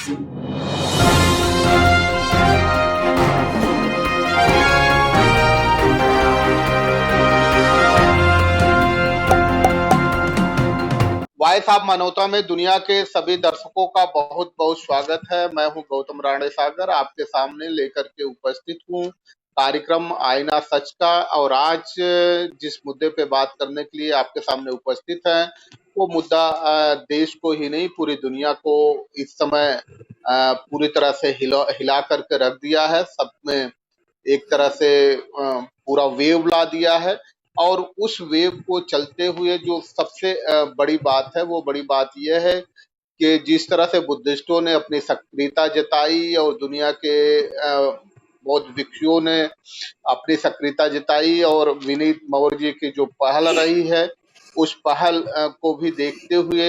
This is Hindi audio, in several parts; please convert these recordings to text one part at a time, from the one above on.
वॉइस ऑफ मानवता में दुनिया के सभी दर्शकों का बहुत बहुत स्वागत है। मैं हूं गौतम राणे सागर, आपके सामने लेकर के उपस्थित हूं कार्यक्रम आईना सच का। और आज जिस मुद्दे पे बात करने के लिए आपके सामने उपस्थित है वो मुद्दा देश को ही नहीं पूरी दुनिया को इस समय पूरी तरह से हिला करके रख दिया है। सब में एक तरह से पूरा वेव ला दिया है। और उस वेव को चलते हुए जो सबसे बड़ी बात है वो बड़ी बात यह है कि जिस तरह से बुद्धिस्टों ने अपनी सक्रियता जताई और दुनिया के बौद्ध भिक्षुओं ने अपनी सक्रियता जताई और विनीत मौर्य जी की जो पहल रही है उस पहल को भी देखते हुए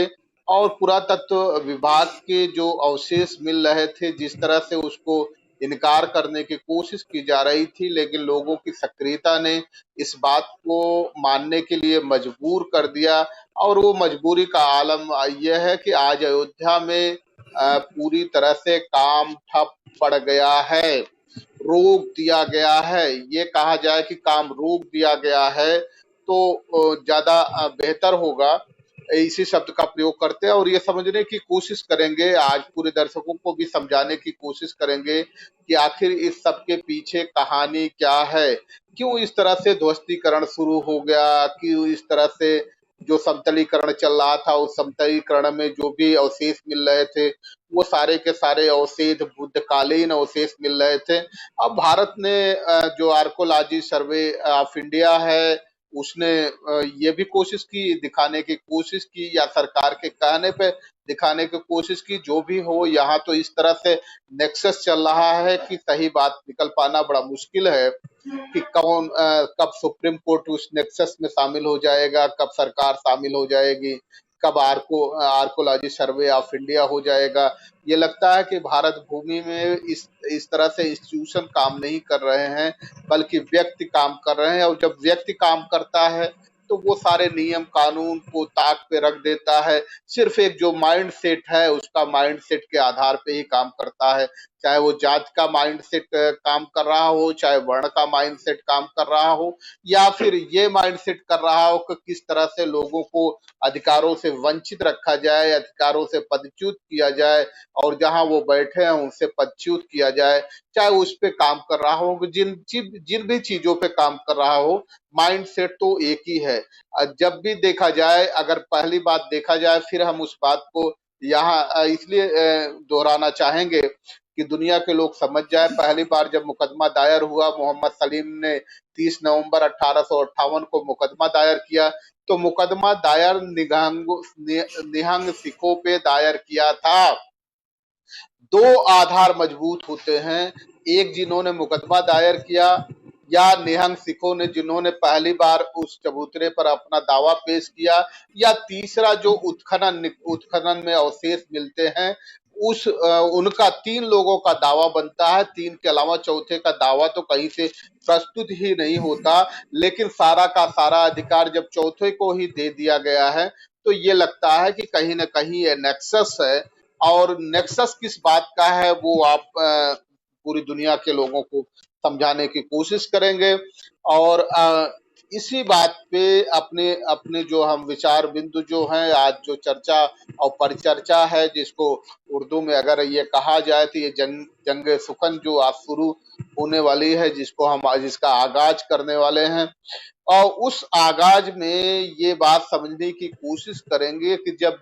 और पुरातत्व विभाग के जो अवशेष मिल रहे थे जिस तरह से उसको इनकार करने की कोशिश की जा रही थी, लेकिन लोगों की सक्रियता ने इस बात को मानने के लिए मजबूर कर दिया। और वो मजबूरी का आलम यह है कि आज अयोध्या में पूरी तरह से काम ठप पड़ गया है, रोक दिया गया है। ये कहा जाए कि काम रोक दिया गया है तो ज्यादा बेहतर होगा। इसी शब्द का प्रयोग करते हैं और ये समझने की कोशिश करेंगे, आज पूरे दर्शकों को भी समझाने की कोशिश करेंगे कि आखिर इस सब के पीछे कहानी क्या है, क्यों इस तरह से ध्वस्तीकरण शुरू हो गया, क्यों इस तरह से जो समतलीकरण चल रहा था उस समतलीकरण में जो भी अवशेष मिल रहे थे वो सारे के सारे अवशेष बुद्धकालीन अवशेष मिल रहे थे। अब भारत ने जो आर्कोलॉजी सर्वे ऑफ इंडिया है उसने ये भी कोशिश की, दिखाने की कोशिश की या सरकार के कहने पे दिखाने की कोशिश की। जो भी हो, यहाँ तो इस तरह से नेक्सस चल रहा है कि सही बात निकल पाना बड़ा मुश्किल है कि कब सुप्रीम कोर्ट उस नेक्सस में शामिल हो जाएगा, कब सरकार शामिल हो जाएगी, कब आर्कोलॉजी सर्वे ऑफ इंडिया हो जाएगा। ये लगता है कि भारत भूमि में इस तरह से इंस्टीट्यूशन काम नहीं कर रहे हैं, बल्कि व्यक्ति काम कर रहे हैं। और जब व्यक्ति काम करता है तो वो सारे नियम कानून को ताक पे रख देता है। सिर्फ एक जो माइंड सेट है उसका माइंड सेट के आधार पे ही काम करता है, चाहे वो जात का माइंड सेट काम कर रहा हो, चाहे वर्ण का माइंड सेट काम कर रहा हो, या फिर ये माइंड सेट कर रहा हो कि किस तरह से लोगों को अधिकारों से वंचित रखा जाए, अधिकारों से पदच्युत किया जाए और जहां वो बैठे हैं उनसे पदच्युत किया जाए। चाहे उस पे काम कर रहा हो, जिन भी चीजों पे काम कर रहा हो, माइंड सेट तो एक ही है। जब भी देखा जाए, अगर पहली बात देखा जाए, फिर हम उस बात को यहाँ इसलिए दोहराना चाहेंगे कि दुनिया के लोग समझ जाए। पहली बार जब मुकदमा दायर हुआ, मोहम्मद सलीम ने 30 नवंबर 1858 को मुकदमा दायर किया, तो मुकदमा दायर निहंग सिखों पे दायर किया था। दो आधार मजबूत होते हैं, एक जिन्होंने मुकदमा दायर किया या निहंग सिखों ने जिन्होंने पहली बार उस चबूतरे पर अपना दावा पेश किया, या तीसरा जो उत्खनन में अवशेष मिलते हैं उनका, तीन लोगों का दावा बनता है। तीन के अलावा चौथे का दावा तो कहीं से प्रस्तुत ही नहीं होता। लेकिन सारा का सारा अधिकार जब चौथे को ही दे दिया गया है तो ये लगता है कि कहीं ना कहीं ये नेक्सस है। और नेक्सस किस बात का है वो आप पूरी दुनिया के लोगों को समझाने की कोशिश करेंगे। और इसी बात पे अपने अपने जो हम विचार बिंदु जो हैं, आज जो चर्चा और परिचर्चा है, जिसको उर्दू में अगर ये कहा जाए तो ये जंग सुखन जो आज शुरू होने वाली है, जिसका आगाज करने वाले हैं। और उस आगाज में ये बात समझने की कोशिश करेंगे कि जब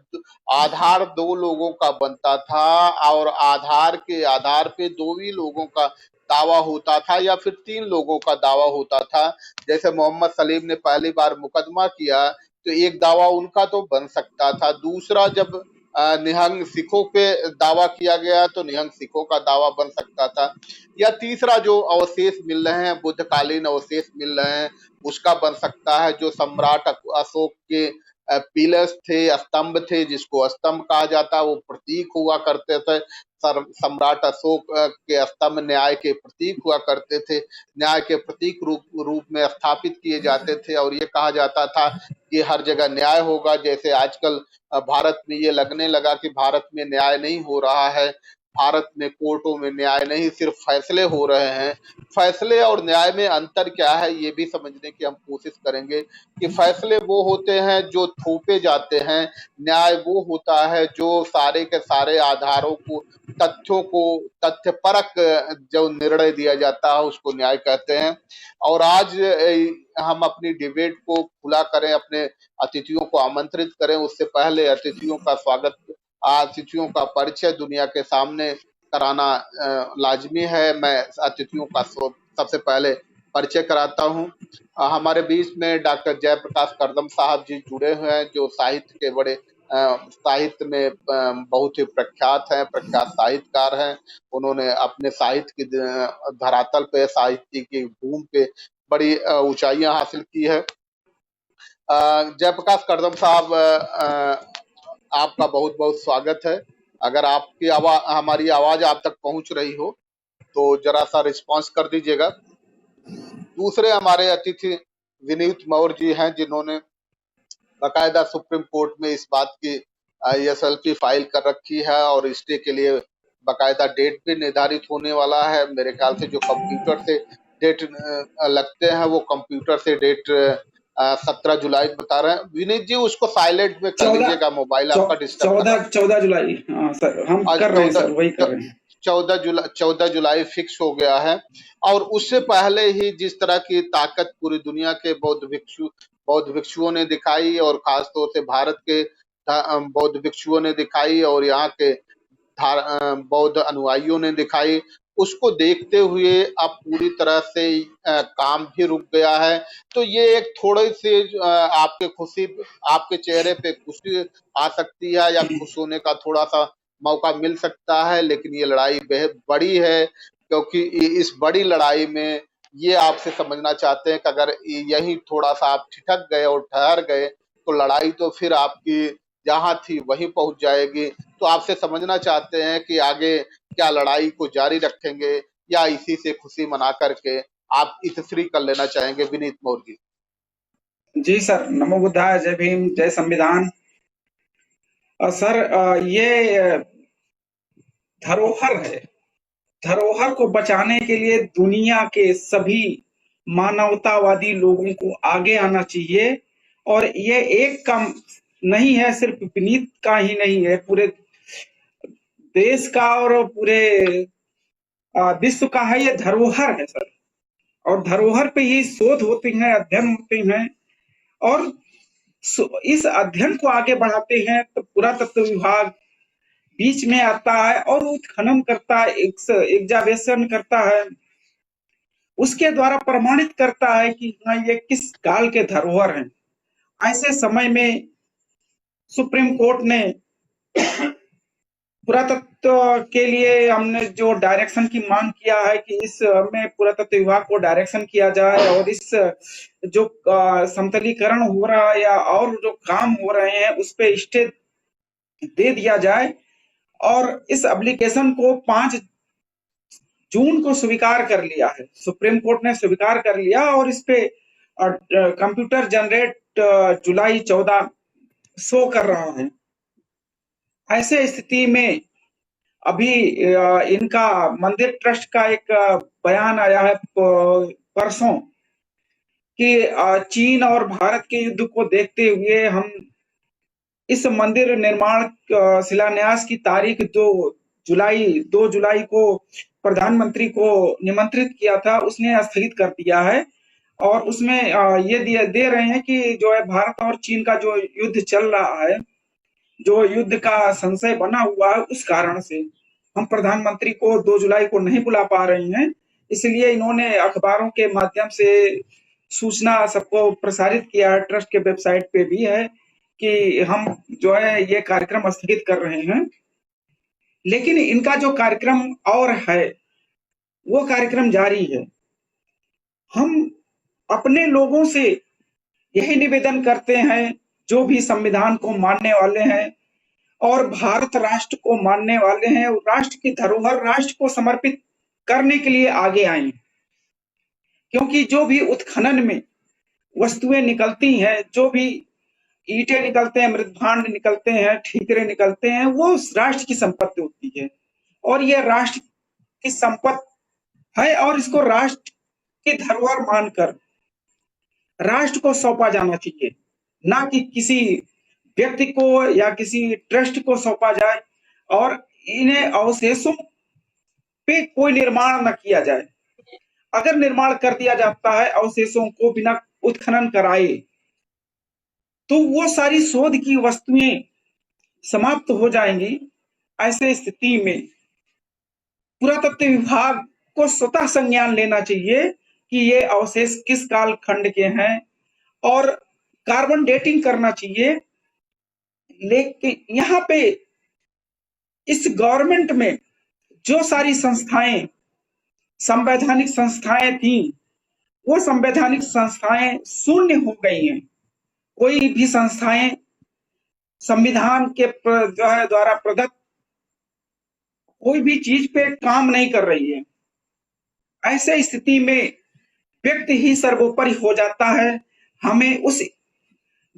आधार दो लोगों का बनता था और आधार के आधार पे दो ही लोगों का दावा होता था या फिर तीन लोगों का दावा होता था। जैसे मोहम्मद सलीम ने पहली बार मुकदमा किया तो एक दावा उनका तो बन सकता था, दूसरा जब निहंग सिखों पे दावा किया गया तो निहंग सिखों का दावा बन सकता था, या तीसरा जो अवशेष मिल रहे हैं, बुद्धकालीन अवशेष मिल रहे हैं, उसका बन सकता है। जो सम्राट अशोक के पिलर्स थे, स्तंभ थे, जिसको स्तंभ कहा जाता है, वो प्रतीक हुआ करते थे। सम्राट अशोक के स्तंभ न्याय के प्रतीक हुआ करते थे, न्याय के प्रतीक रूप में स्थापित किए जाते थे और ये कहा जाता था कि हर जगह न्याय होगा। जैसे आजकल भारत में ये लगने लगा कि भारत में न्याय नहीं हो रहा है, भारत में कोर्टों में न्याय नहीं, सिर्फ फैसले हो रहे हैं। फैसले और न्याय में अंतर क्या है ये भी समझने की हम कोशिश करेंगे कि फैसले वो होते हैं जो थोपे जाते हैं, न्याय वो होता है जो सारे के सारे आधारों को, तथ्यों को, तथ्यपरक जो निर्णय दिया जाता है उसको न्याय कहते हैं। और आज हम अपनी डिबेट को खुला करें, अपने अतिथियों को आमंत्रित करें, उससे पहले अतिथियों का परिचय दुनिया के सामने कराना लाजमी है। मैं अतिथियों का सबसे पहले परिचय कराता हूँ। हमारे बीच में डॉक्टर जयप्रकाश करदम साहब जी जुड़े हुए हैं, जो साहित्य के बड़े साहित्य में बहुत ही प्रख्यात हैं, प्रख्यात साहित्यकार हैं। उन्होंने अपने साहित्य की धरातल पे, साहित्य की भूमि पे बड़ी ऊंचाइयां हासिल की है। जयप्रकाश करदम साहब, आपका बहुत बहुत स्वागत है। अगर आपकी आवाज, हमारी आवाज आप तक पहुंच रही हो तो जरा सा रिस्पांस कर दीजिएगा। दूसरे हमारे अतिथि विनीत मौर्य जी हैं, जिन्होंने बाकायदा सुप्रीम कोर्ट में इस बात की एसएलपी फाइल कर रखी है और स्टे के लिए बाकायदा डेट भी निर्धारित होने वाला है। मेरे ख्याल से जो कंप्यूटर से डेट लगते हैं वो कंप्यूटर से डेट 17 जुलाई बता रहे हैं। विनीत जी उसको साइलेंट में कर लीजिएगा, मोबाइल आपका डिस्टर्ब कर रहा है। 14 जुलाई, हाँ सर, हम आज कर रहे हैं सर, वही कर रहे हैं। 14 जुलाई फिक्स हो गया है। और उससे पहले ही जिस तरह की ताकत पूरी दुनिया के बौद्ध भिक्षुओं ने दिखाई, और खासतौर से भारत के बौद्ध भिक्षुओं ने दिखाई और यहाँ के बौद्ध अनुयायियों ने दिखाई, उसको देखते हुए अब पूरी तरह से काम भी रुक गया है। तो ये एक थोड़ी सी आपके चेहरे पे खुशी आ सकती है या खुश होने का थोड़ा सा मौका मिल सकता है, लेकिन ये लड़ाई बेहद बड़ी है, क्योंकि इस बड़ी लड़ाई में ये आपसे समझना चाहते हैं कि अगर यही थोड़ा सा आप ठिठक गए और ठहर गए तो लड़ाई तो फिर आपकी जहां थी वहीं पहुंच जाएगी। तो आपसे समझना चाहते हैं कि आगे क्या लड़ाई को जारी रखेंगे या इसी से खुशी मना करके आप इतफरी कर लेना चाहेंगे। विनीत मौर्य जी सर, नमो बुद्धाय, जय भीम, जय संविधान। सर, ये धरोहर है। धरोहर को बचाने के लिए दुनिया के सभी मानवतावादी लोगों को आगे आना चाहिए। और ये एक का नहीं है, सिर्फ विनीत का ही नहीं है, पूरे देश का और पूरे विश्व का है। ये धरोहर है सर, और धरोहर पे ही शोध होते हैं, अध्ययन होते हैं, और इस अध्ययन को आगे बढ़ाते हैं तो पुरातत्व विभाग बीच में आता है और उत्खनन करता है, एग्जावेशन करता है, उसके द्वारा प्रमाणित करता है कि हाँ ये किस काल के धरोहर हैं। ऐसे समय में सुप्रीम कोर्ट ने पुरातत्व के लिए हमने जो डायरेक्शन की मांग किया है कि इस में पुरातत्व विभाग को डायरेक्शन किया जाए और इस जो समतलीकरण हो रहा है या और जो काम हो रहे हैं उस पे स्टे दे दिया जाए। और इस एप्लीकेशन को 5 जून को स्वीकार कर लिया है, सुप्रीम कोर्ट ने स्वीकार कर लिया, और इस पे कंप्यूटर जनरेट जुलाई 14 शो कर रहा है। ऐसे स्थिति में अभी इनका मंदिर ट्रस्ट का एक बयान आया है परसों कि चीन और भारत के युद्ध को देखते हुए हम इस मंदिर निर्माण शिलान्यास की तारीख 2 जुलाई को प्रधानमंत्री को निमंत्रित किया था, उसने स्थगित कर दिया है। और उसमें ये दे रहे हैं कि जो है भारत और चीन का जो युद्ध चल रहा है, जो युद्ध का संशय बना हुआ है, उस कारण से हम प्रधानमंत्री को 2 जुलाई को नहीं बुला पा रहे हैं। इसलिए इन्होंने अखबारों के माध्यम से सूचना सबको प्रसारित किया है, ट्रस्ट के वेबसाइट पे भी है कि हम जो है ये कार्यक्रम स्थगित कर रहे हैं। लेकिन इनका जो कार्यक्रम और है वो कार्यक्रम जारी है। हम अपने लोगों से यही निवेदन करते हैं, जो भी संविधान को मानने वाले हैं और भारत राष्ट्र को मानने वाले हैं, राष्ट्र की धरोहर राष्ट्र को समर्पित करने के लिए आगे आए। क्योंकि जो भी उत्खनन में वस्तुएं निकलती हैं, जो भी ईंटें निकलते हैं, मृदभांड निकलते हैं, ठीकरे निकलते हैं, वो राष्ट्र की संपत्ति होती है। और ये राष्ट्र की संपत्ति है और इसको राष्ट्र की धरोहर मानकर राष्ट्र को सौंपा जाना चाहिए, ना कि किसी व्यक्ति को या किसी ट्रस्ट को सौंपा जाए। और इन्हें अवशेषों पे कोई निर्माण न किया जाए। अगर निर्माण कर दिया जाता है अवशेषों को बिना उत्खनन कराए, तो वो सारी शोध की वस्तुएं समाप्त हो जाएंगी। ऐसे स्थिति में पुरातत्व विभाग को स्वतः संज्ञान लेना चाहिए कि ये अवशेष किस काल खंड के हैं और कार्बन डेटिंग करना चाहिए। लेकिन यहाँ पे इस गवर्नमेंट में जो सारी संस्थाएं संवैधानिक संस्थाएं थी, वो संवैधानिक संस्थाएं शून्य हो गई हैं। कोई भी संस्थाएं संविधान के जो है द्वारा प्रदत्त कोई भी चीज पे काम नहीं कर रही है। ऐसे स्थिति में व्यक्ति ही सर्वोपरि हो जाता है। हमें उस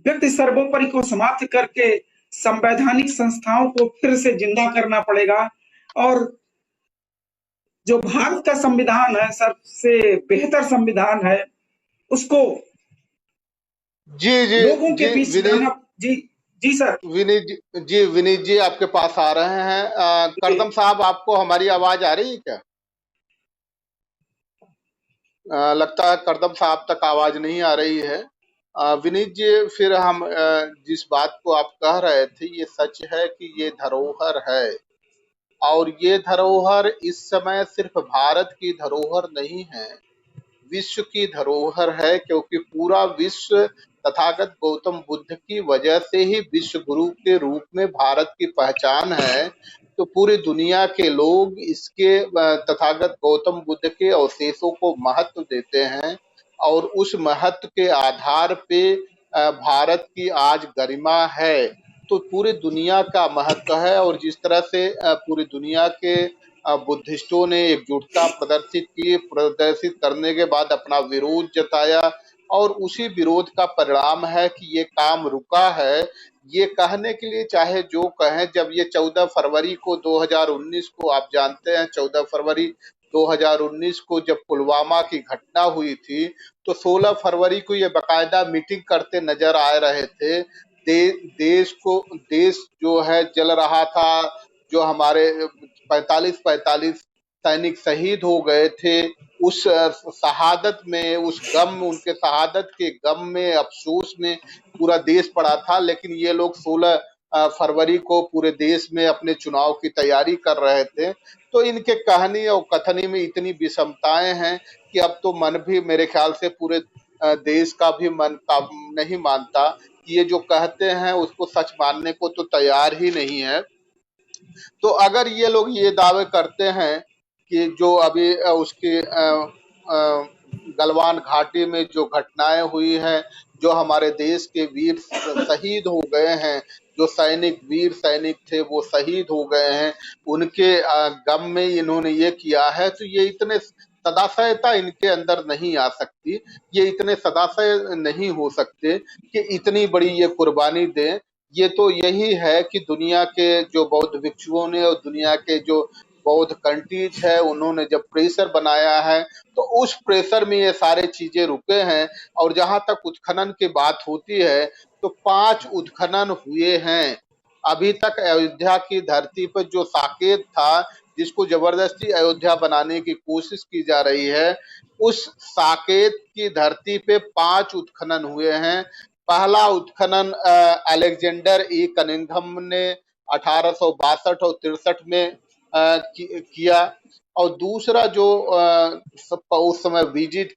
व्यक्ति सर्वोपरि को समाप्त करके संवैधानिक संस्थाओं को फिर से जिंदा करना पड़ेगा। और जो भारत का संविधान है, सबसे बेहतर संविधान है, उसको जी जी लोगों के जी बीच विनीत लाना। जी जी सर। विनीत जी आपके पास आ रहे हैं। जी करदम साहब, आपको हमारी आवाज आ रही है क्या? लगता है करदम साहब तक आवाज नहीं आ रही है। विनीत जी, फिर हम जिस बात को आप कह रहे थे, ये सच है कि ये धरोहर है, और ये धरोहर इस समय सिर्फ भारत की धरोहर नहीं है, विश्व की धरोहर है, क्योंकि पूरा विश्व तथागत गौतम बुद्ध की वजह से ही विश्व गुरु के रूप में भारत की पहचान है। तो पूरी दुनिया के लोग इसके तथागत गौतम बुद्ध के अवशेषों को महत्व देते हैं, और उस महत्व के आधार पे भारत की आज गरिमा है। तो पूरी दुनिया का महत्व है, और जिस तरह से पूरी दुनिया के बुद्धिस्टों ने एकजुटता प्रदर्शित करने के बाद अपना विरोध जताया, और उसी विरोध का परिणाम है कि ये काम रुका है। ये कहने के लिए चाहे जो कहें, जब ये 14 फरवरी को 2019 को, आप जानते हैं 14 फरवरी 2019 को जब पुलवामा की घटना हुई थी, तो 16 फरवरी को ये बाकायदा मीटिंग करते नजर आ रहे थे। देश जो है जल रहा था, जो हमारे 45 सैनिक शहीद हो गए थे, उस शहादत में, उस गम, उनके शहादत के गम में, अफसोस में पूरा देश पड़ा था। लेकिन ये लोग 16 फरवरी को पूरे देश में अपने चुनाव की तैयारी कर रहे थे। तो इनके कहानी और कथनी में इतनी विषमताएं हैं कि अब तो मन भी, मेरे ख्याल से पूरे देश का भी मन नहीं मानता कि ये जो कहते हैं उसको सच मानने को तो तैयार ही नहीं है। तो अगर ये लोग ये दावे करते हैं कि जो अभी उसकी गलवान घाटी में जो घटनाएं हुई हैं, जो हमारे देश के वीर शहीद हो गए हैं, जो वीर सैनिक थे वो शहीद हो गए हैं, उनके गम में इन्होंने ये किया है, तो ये इतने सदाशयता इनके अंदर नहीं आ सकती, ये इतने सदाशय नहीं हो सकते कि इतनी बड़ी ये कुर्बानी दें। ये तो यही है कि दुनिया के जो बौद्ध भिक्षुओं ने और दुनिया के जो बौद्ध कंट्रीज है, उन्होंने जब प्रेशर बनाया है, तो उस प्रेशर में ये सारे चीजें रुके हैं। और जहां तक उत्खनन की बात होती है, तो 5 उत्खनन हुए हैं अभी तक। अयोध्या की धरती पर जो साकेत था, जिसको जबरदस्ती अयोध्या बनाने की कोशिश की जा रही है, उस साकेत की धरती पे 5 उत्खनन हुए हैं। पहला उत्खनन अलेक्जेंडर ई कनिंघम ने 1862 और 63 में किया। और दूसरा जो उस समय विजिट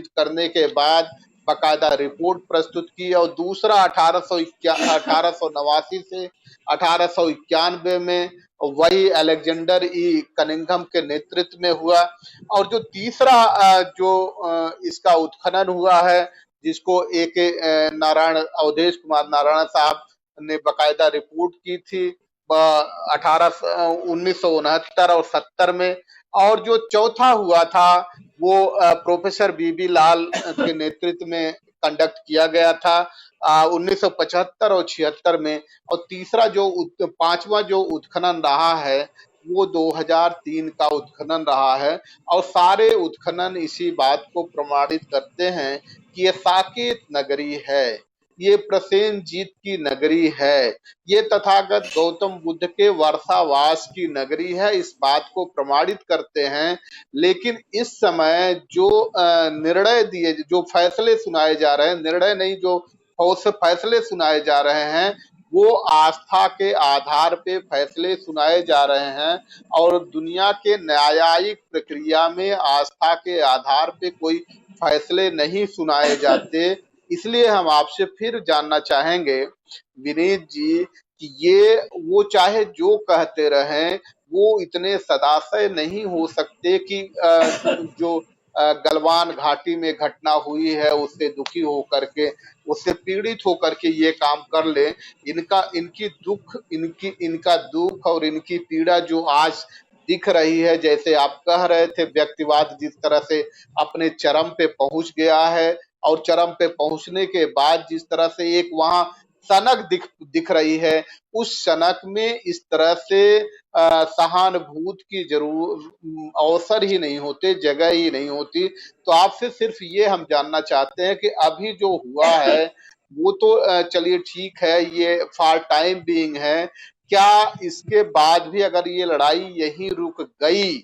करने के बाद बाकायदा रिपोर्ट प्रस्तुत की, और दूसरा 1889 से 1891 में वही अलेक्जेंडर ई कनिंघम के नेतृत्व में हुआ। और जो तीसरा इसका उत्खनन हुआ है, जिसको नारायण, अवधेश कुमार नारायण साहब ने बाकायदा रिपोर्ट की थी 1969 और 70 में। और जो चौथा हुआ था वो प्रोफेसर बीबी लाल के नेतृत्व में कंडक्ट किया गया था 1975 और 76 में। और तीसरा जो 5वां जो उत्खनन रहा है वो 2003 का उत्खनन रहा है। और सारे उत्खनन इसी बात को प्रमाणित करते हैं कि ये साकेत नगरी है, ये प्रसेनजीत की नगरी है, ये तथागत गौतम बुद्ध के वर्षावास की नगरी है, इस बात को प्रमाणित करते हैं। लेकिन इस समय जो निर्णय दिए, जो फैसले सुनाए जा रहे हैं, निर्णय नहीं, जो फैसले सुनाए जा रहे हैं, वो आस्था के आधार पे फैसले सुनाए जा रहे हैं। और दुनिया के न्यायिक प्रक्रिया में आस्था के आधार पे कोई फैसले नहीं सुनाए जाते। इसलिए हम आपसे फिर जानना चाहेंगे विनीत जी कि ये वो चाहे जो कहते रहें, वो इतने सदाशय नहीं हो सकते कि जो गलवान घाटी में घटना हुई है उससे दुखी होकर के, उससे पीड़ित होकर के ये काम कर ले। इनका दुख और इनकी पीड़ा जो आज दिख रही है, जैसे आप कह रहे थे, व्यक्तिवाद जिस तरह से अपने चरम पे पहुंच गया है, और चरम पे पहुंचने के बाद जिस तरह से एक वहां सनक दिख रही है, उस सनक में इस तरह से सहानुभूत की जरूर अवसर ही नहीं होते, जगह ही नहीं होती। तो आपसे सिर्फ ये हम जानना चाहते हैं कि अभी जो हुआ है वो तो चलिए ठीक है, ये फॉर टाइम बीइंग है। क्या इसके बाद भी अगर ये लड़ाई यहीं रुक गई,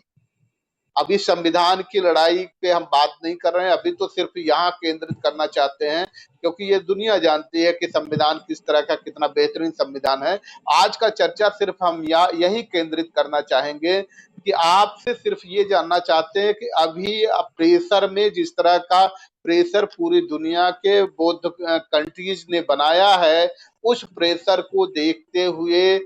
अभी संविधान की लड़ाई पे हम बात नहीं कर रहे हैं, अभी तो सिर्फ यहाँ केंद्रित करना चाहते हैं, क्योंकि ये दुनिया जानती है कि संविधान किस तरह का, कितना बेहतरीन संविधान है। आज का चर्चा सिर्फ हम यही केंद्रित करना चाहेंगे कि आपसे सिर्फ ये जानना चाहते हैं कि अभी प्रेशर में, जिस तरह का प्रेशर पूरी दुनिया के बौद्ध कंट्रीज ने बनाया है, उस प्रेशर को देखते हुए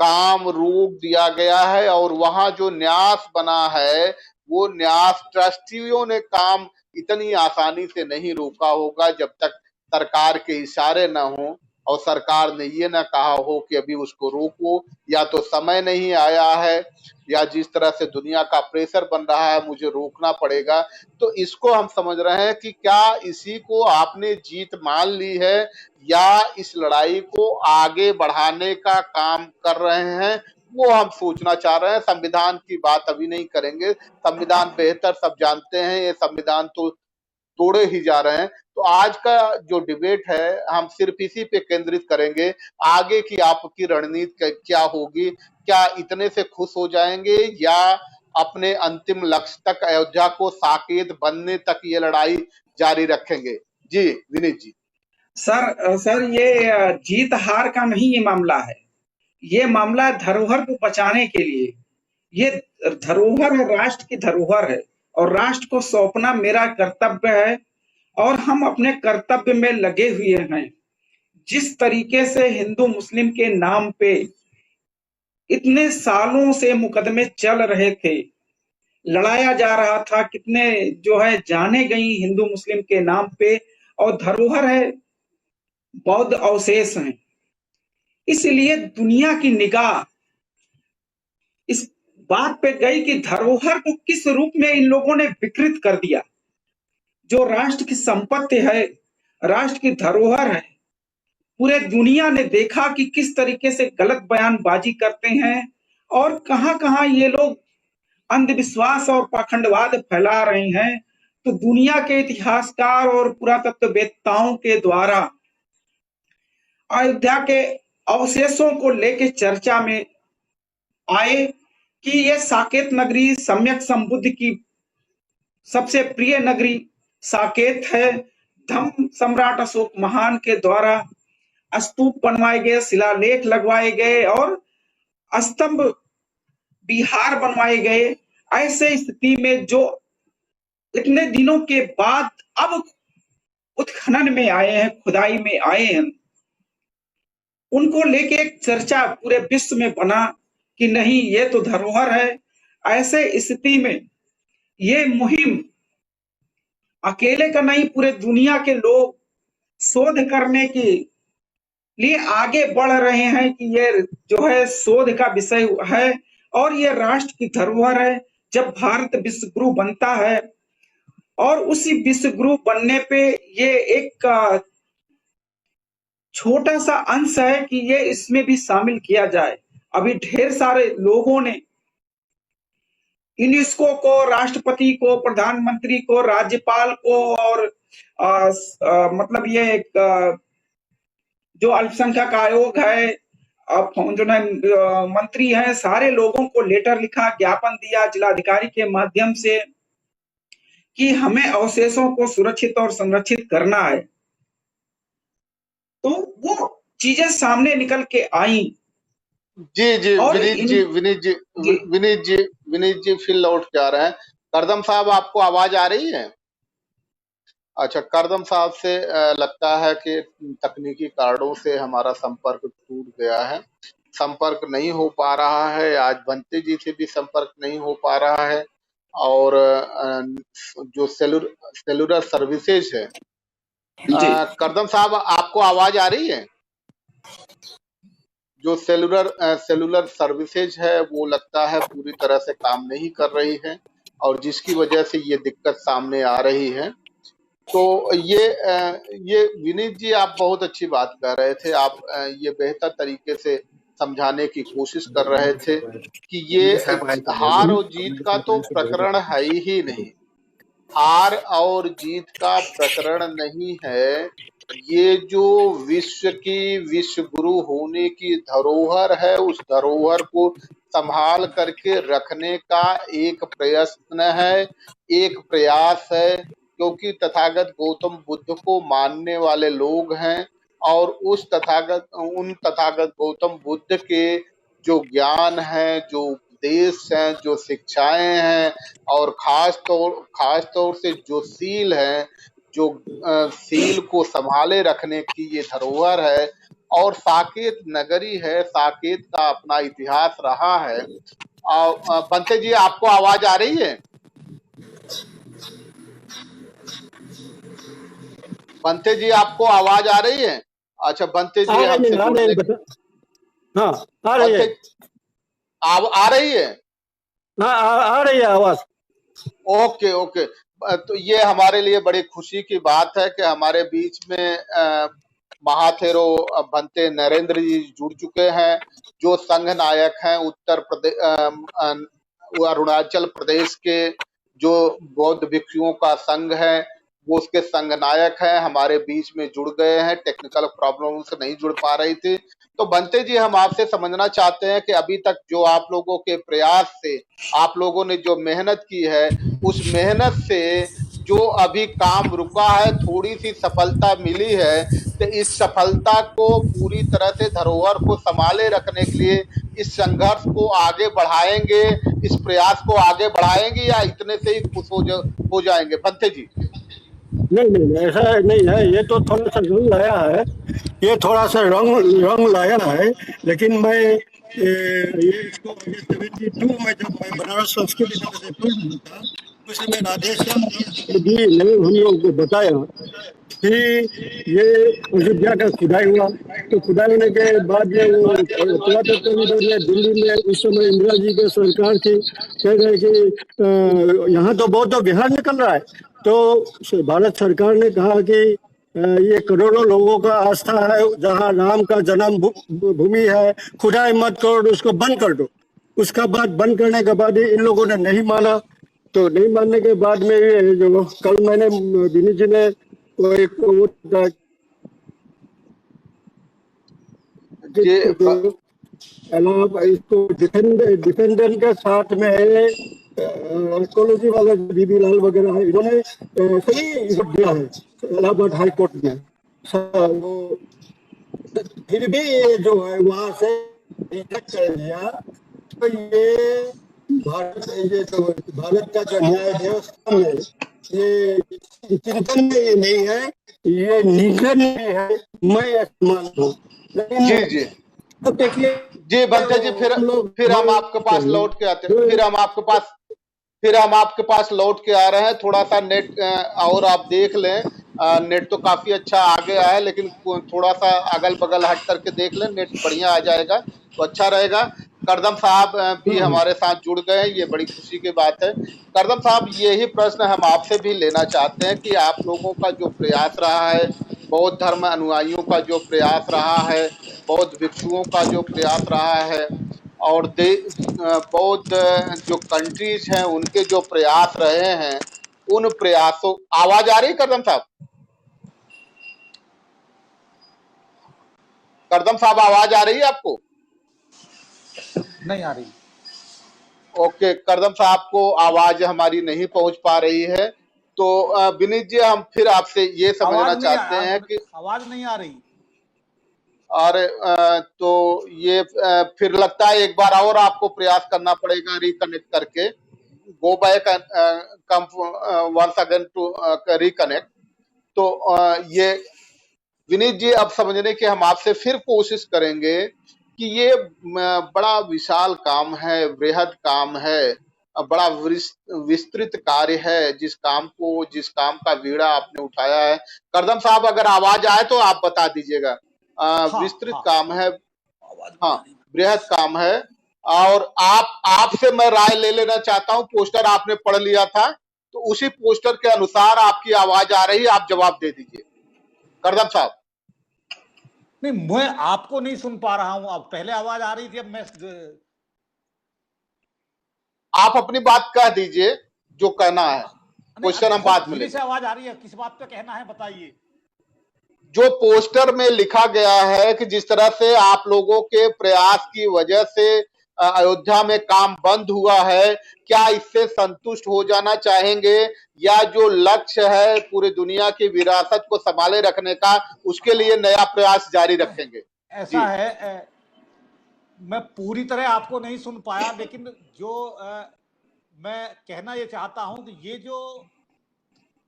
काम रोक दिया गया है। और वहां जो न्यास बना है, वो न्यास ट्रस्टियों ने काम इतनी आसानी से नहीं रोका होगा जब तक सरकार के इशारे न हो और सरकार ने ये ना कहा हो कि अभी उसको रोको, या तो समय नहीं आया है, या जिस तरह से दुनिया का प्रेशर बन रहा है मुझे रोकना पड़ेगा। तो इसको हम समझ रहे हैं कि क्या इसी को आपने जीत मान ली है, या इस लड़ाई को आगे बढ़ाने का काम कर रहे हैं, वो हम सोचना चाह रहे हैं। संविधान की बात अभी नहीं करेंगे, संविधान बेहतर सब जानते हैं, ये संविधान तो तोड़े ही जा रहे हैं। तो आज का जो डिबेट है हम सिर्फ इसी पे केंद्रित करेंगे, आगे की आपकी रणनीति क्या होगी, क्या इतने से खुश हो जाएंगे, या अपने अंतिम लक्ष्य तक, अयोध्या को साकेत बनने तक ये लड़ाई जारी रखेंगे? जी विनीत जी। सर ये जीत हार का नहीं ये मामला है। ये मामला धरोहर को बचाने के लिए, ये धरोहर है, राष्ट्र की धरोहर है, और राष्ट्र को सौंपना मेरा कर्तव्य है, और हम अपने कर्तव्य में लगे हुए हैं। जिस तरीके से हिंदू मुस्लिम के नाम पे इतने सालों से मुकदमे चल रहे थे, लड़ाया जा रहा था, कितने जो है जाने गई हिंदू मुस्लिम के नाम पे, और धरोहर है, बौद्ध अवशेष हैं। इसलिए दुनिया की निगाह इस बात पे गई कि धरोहर को किस रूप में इन लोगों ने विकृत कर दिया। जो राष्ट्र की संपत्ति है, राष्ट्र की धरोहर है, पूरे दुनिया ने देखा कि किस तरीके से गलत बयानबाजी करते हैं, और कहां कहां ये लोग अंधविश्वास और पाखंडवाद फैला रहे हैं। तो दुनिया के इतिहासकार और पुरातत्ववेत्ताओं के द्वारा अयोध्या के अवशेषों को लेकर चर्चा में आए कि ये साकेत नगरी सम्यक संबुद्ध की सबसे प्रिय नगरी साकेत है। धम्म सम्राट अशोक महान के द्वारा स्तूप बनवाए गए, शिलालेख लगवाए गए, और स्तंभ विहार बनवाए गए। ऐसे स्थिति में जो इतने दिनों के बाद अब उत्खनन में आए हैं, खुदाई में आए हैं, उनको लेके एक चर्चा पूरे विश्व में बना कि नहीं, ये तो धरोहर है। ऐसे स्थिति में ये मुहिम अकेले का नहीं, पूरे दुनिया के लोग शोध करने के लिए आगे बढ़ रहे हैं कि ये जो है शोध का विषय है, और ये राष्ट्र की धरोहर है। जब भारत विश्व गुरु बनता है, और उसी विश्व गुरु बनने पे ये एक छोटा सा अंश है कि ये इसमें भी शामिल किया जाए। अभी ढेर सारे लोगों ने यूनेस्को को, राष्ट्रपति को, प्रधानमंत्री को, राज्यपाल को और मतलब ये जो अल्पसंख्यक आयोग है, अब जो मंत्री हैं, सारे लोगों को लेटर लिखा, ज्ञापन दिया जिलाधिकारी के माध्यम से कि हमें अवशेषों को सुरक्षित और संरक्षित करना है। तो वो चीजें सामने निकल के आई। जी जी और विनीत जी फिर लौट के आ रहे हैं। करदम साहब, आपको आवाज आ रही है? अच्छा, करदम साहब से लगता है कि तकनीकी कारणों से हमारा संपर्क टूट गया है, संपर्क नहीं हो पा रहा है। आज बंते जी से भी संपर्क नहीं हो पा रहा है। और जो सेलुलर सर्विसेज है, करदम साहब आपको आवाज आ रही है? जो सेलुलर सर्विसेज है वो लगता है पूरी तरह से काम नहीं कर रही है, और जिसकी वजह से ये दिक्कत सामने आ रही है। तो ये विनीत जी, आप बहुत अच्छी बात कर रहे थे। आप ये बेहतर तरीके से समझाने की कोशिश कर रहे थे कि ये हार और जीत का तो प्रकरण है ही नहीं, हार और जीत का प्रकरण नहीं है। ये जो विश्व की विश्व गुरु होने की धरोहर है, उस धरोहर को संभाल करके रखने का एक प्रयत्न है, एक प्रयास है। क्योंकि तथागत गौतम बुद्ध को मानने वाले लोग हैं, और उन तथागत गौतम बुद्ध के जो ज्ञान है, जो उपदेश हैं, जो शिक्षाएं हैं, और खास तौर से जो सील है, जो सील को संभाले रखने की ये धरोहर है। और साकेत नगरी है, साकेत का अपना इतिहास रहा है। बंते जी, आपको आवाज आ रही है? बंते जी, आपको आवाज आ रही है? अच्छा, बंते जी हमसे जुड़ने, हाँ आ रही है, आ रही है? हाँ आ रही है आवाज। Okay okay. तो ये हमारे लिए बड़ी खुशी की बात है कि हमारे बीच में महाथेरो भंते नरेंद्र जी जुड़ चुके हैं, जो संघ नायक हैं उत्तर प्रदेश, अरुणाचल प्रदेश के जो बौद्ध भिक्षुओं का संघ है, वो उसके संघ नायक हैं, हमारे बीच में जुड़ गए हैं। टेक्निकल प्रॉब्लम से नहीं जुड़ पा रही थी। तो बंते जी, हम आपसे समझना चाहते हैं कि अभी तक जो आप लोगों के प्रयास से, आप लोगों ने जो मेहनत की है, उस मेहनत से जो अभी काम रुका है, थोड़ी सी सफलता मिली है, तो इस सफलता को पूरी तरह से धरोहर को संभाले रखने के लिए इस संघर्ष को आगे बढ़ाएंगे, इस प्रयास को आगे बढ़ाएंगे, या इतने से ही खुश हो जाएंगे? बंते जी। नहीं, ऐसा नहीं है। ये तो थोड़ा सा रंग लाया है, ये थोड़ा सा रंग लाया है। लेकिन मैं ये इसको 72 में जब मैं बनारस संस्कृत विश्वविद्यालय था, उस समय राधेश्याम जी ने हम लोग को बताया कि ये अयोध्या का खुदाई हुआ। तो खुदाई होने के बाद में वो पुरातत्व विभाग ने दिल्ली में उस समय इंदिरा जी की सरकार थी, कह रहे कि यहाँ तो बौद्ध विहार निकल रहा है। तो भारत सरकार ने कहा कि ये करोड़ों लोगों का आस्था है, जहाँ राम का जन्म भूमि है, खुदाई मत करो, उसको बंद कर दो। उसका बाद बंद करने के बाद इन लोगों ने नहीं माना। तो नहीं मानने के बाद में ये जो कल मैंने विनीत जी ने वो एक इसको डिफेंडेंट के साथ में आर्कोलॉजी वाले बीबी लाल वगैरह है, इन्होंने सही दिया है इलाहाबाद हाई कोर्ट में। वो फिर भी ये जो है वहां से रिजेक्ट कर दिया। तो ये भारत का जो न्याय व्यवस्था में ये चिंतन में ये नहीं है, ये निधन में है, मैं मानता हूँ। जी जी देखिए जी बंते जी, फिर हम आपके पास लौट के आते हैं। फिर हम आपके पास लौट के आ रहे हैं। थोड़ा सा नेट और आप देख लें, नेट तो काफी अच्छा आ गया है, लेकिन थोड़ा सा अगल बगल हट करके देख लें, नेट बढ़िया आ जाएगा तो अच्छा रहेगा। करदम साहब भी हमारे साथ जुड़ गए हैं, ये बड़ी खुशी की बात है। करदम साहब, यही प्रश्न हम आपसे भी लेना चाहते हैं कि आप लोगों का जो प्रयास रहा है, बौद्ध धर्म अनुयायियों का जो प्रयास रहा है, बौद्ध भिक्षुओं का जो प्रयास रहा है, और बहुत जो कंट्रीज हैं उनके जो प्रयास रहे हैं, उन प्रयासों, आवाज आ रही करदम साहब? करदम साहब आवाज आ रही है आपको? नहीं आ रही। ओके, करदम साहब को आवाज हमारी नहीं पहुंच पा रही है। तो विनीत जी, हम फिर आपसे ये समझना चाहते हैं कि आवाज नहीं आ रही। और तो ये फिर लगता है एक बार और आपको प्रयास करना पड़ेगा रिकनेक्ट करके, go back come once again to reconnect. तो ये विनीत जी, अब समझने की हम आपसे फिर कोशिश करेंगे कि ये बड़ा विशाल काम है, बृहद काम है, बड़ा विस्तृत कार्य है, जिस काम का बीड़ा आपने उठाया है। करदम साहब, अगर आवाज आए तो आप बता दीजिएगा। हाँ, विस्तृत हाँ, काम है, आवाज हाँ, नहीं आ रही। बृहद काम है। और आपसे मैं राय ले लेना चाहता हूं। पोस्टर आपने पढ़ लिया था, तो उसी पोस्टर के अनुसार आपकी आवाज आ रही है, आप जवाब दे दीजिए करदम साहब। नहीं, मैं आपको नहीं सुन पा रहा हूं। अब पहले आवाज आ रही थी, अब मैं आप अपनी बात कह दीजिए, जो कहना है। नहीं, क्वेश्चन हम बहुत बाद में धीरे से लेंगे। आवाज आ रही है। किस बात पे कहना है बताइए। जो पोस्टर में लिखा गया है कि जिस तरह से आप लोगों के प्रयास की वजह से अयोध्या में काम बंद हुआ है, क्या इससे संतुष्ट हो जाना चाहेंगे, या जो लक्ष्य है पूरी दुनिया की विरासत को संभाले रखने का, उसके लिए नया प्रयास जारी रखेंगे? ऐसा जी है, मैं पूरी तरह आपको नहीं सुन पाया, लेकिन जो मैं कहना ये चाहता हूं कि ये जो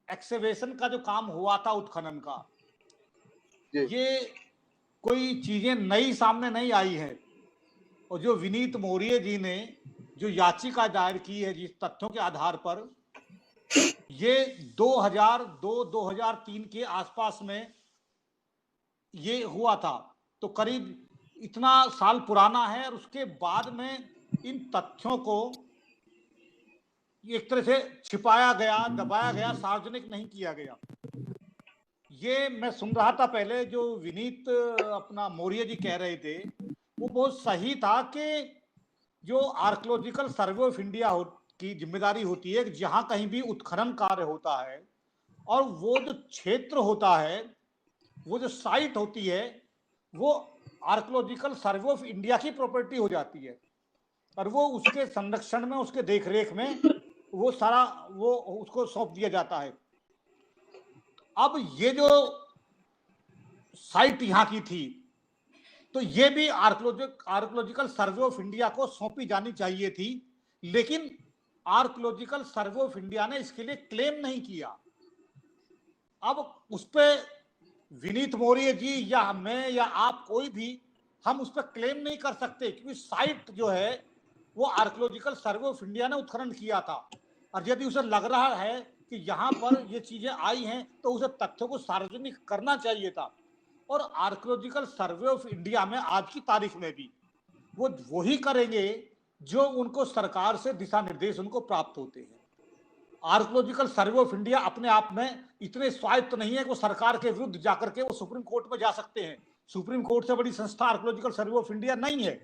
एक्सकेवेशन का जो काम हुआ था, उत्खनन का, जी ये कोई चीजें नई सामने नहीं आई है। और जो विनीत मौर्य जी ने जो याचिका दायर की है, जिस तथ्यों के आधार पर, ये 2002-2003 के आसपास में ये हुआ था, तो करीब इतना साल पुराना है। और उसके बाद में इन तथ्यों को एक तरह से छिपाया गया, दबाया गया, सार्वजनिक नहीं किया गया। ये मैं सुन रहा था पहले, जो विनीत अपना मौर्य जी कह रहे थे, वो बहुत सही था कि जो आर्कियोलॉजिकल सर्वे ऑफ इंडिया की जिम्मेदारी होती है, जहां कहीं भी उत्खनन कार्य होता है, और वो जो क्षेत्र होता है, वो जो साइट होती है, वो आर्कियोलॉजिकल सर्वे ऑफ इंडिया की प्रॉपर्टी हो जाती है। और वो उसके संरक्षण में, उसके देखरेख में वो सारा वो उसको सौंप दिया जाता है। अब ये जो साइट यहां की थी, तो ये भी आर्कियोलॉजिकल सर्वे ऑफ इंडिया को सौंपी जानी चाहिए थी, लेकिन आर्कियोलॉजिकल सर्वे ऑफ इंडिया ने इसके लिए क्लेम नहीं किया। अब उस पर विनीत मौर्य जी या मैं या आप, कोई भी, हम उस पर क्लेम नहीं कर सकते, क्योंकि साइट जो है वो आर्कियोलॉजिकल सर्वे ऑफ इंडिया ने उत्खनन किया था। और यदि उसे लग रहा है कि यहाँ पर ये चीजें आई हैं, तो उसे तथ्यों को सार्वजनिक करना चाहिए था। और आर्कियोलॉजिकल सर्वे ऑफ इंडिया में आज की तारीख में भी वो वही करेंगे जो उनको सरकार से दिशा निर्देश उनको प्राप्त होते हैं। आर्कियोलॉजिकल सर्वे ऑफ इंडिया अपने आप में इतने स्वायत्त नहीं है कि वो सरकार के विरुद्ध जाकर के वो सुप्रीम कोर्ट में जा सकते हैं। सुप्रीम कोर्ट से बड़ी संस्था आर्कियोलॉजिकल सर्वे ऑफ इंडिया नहीं है।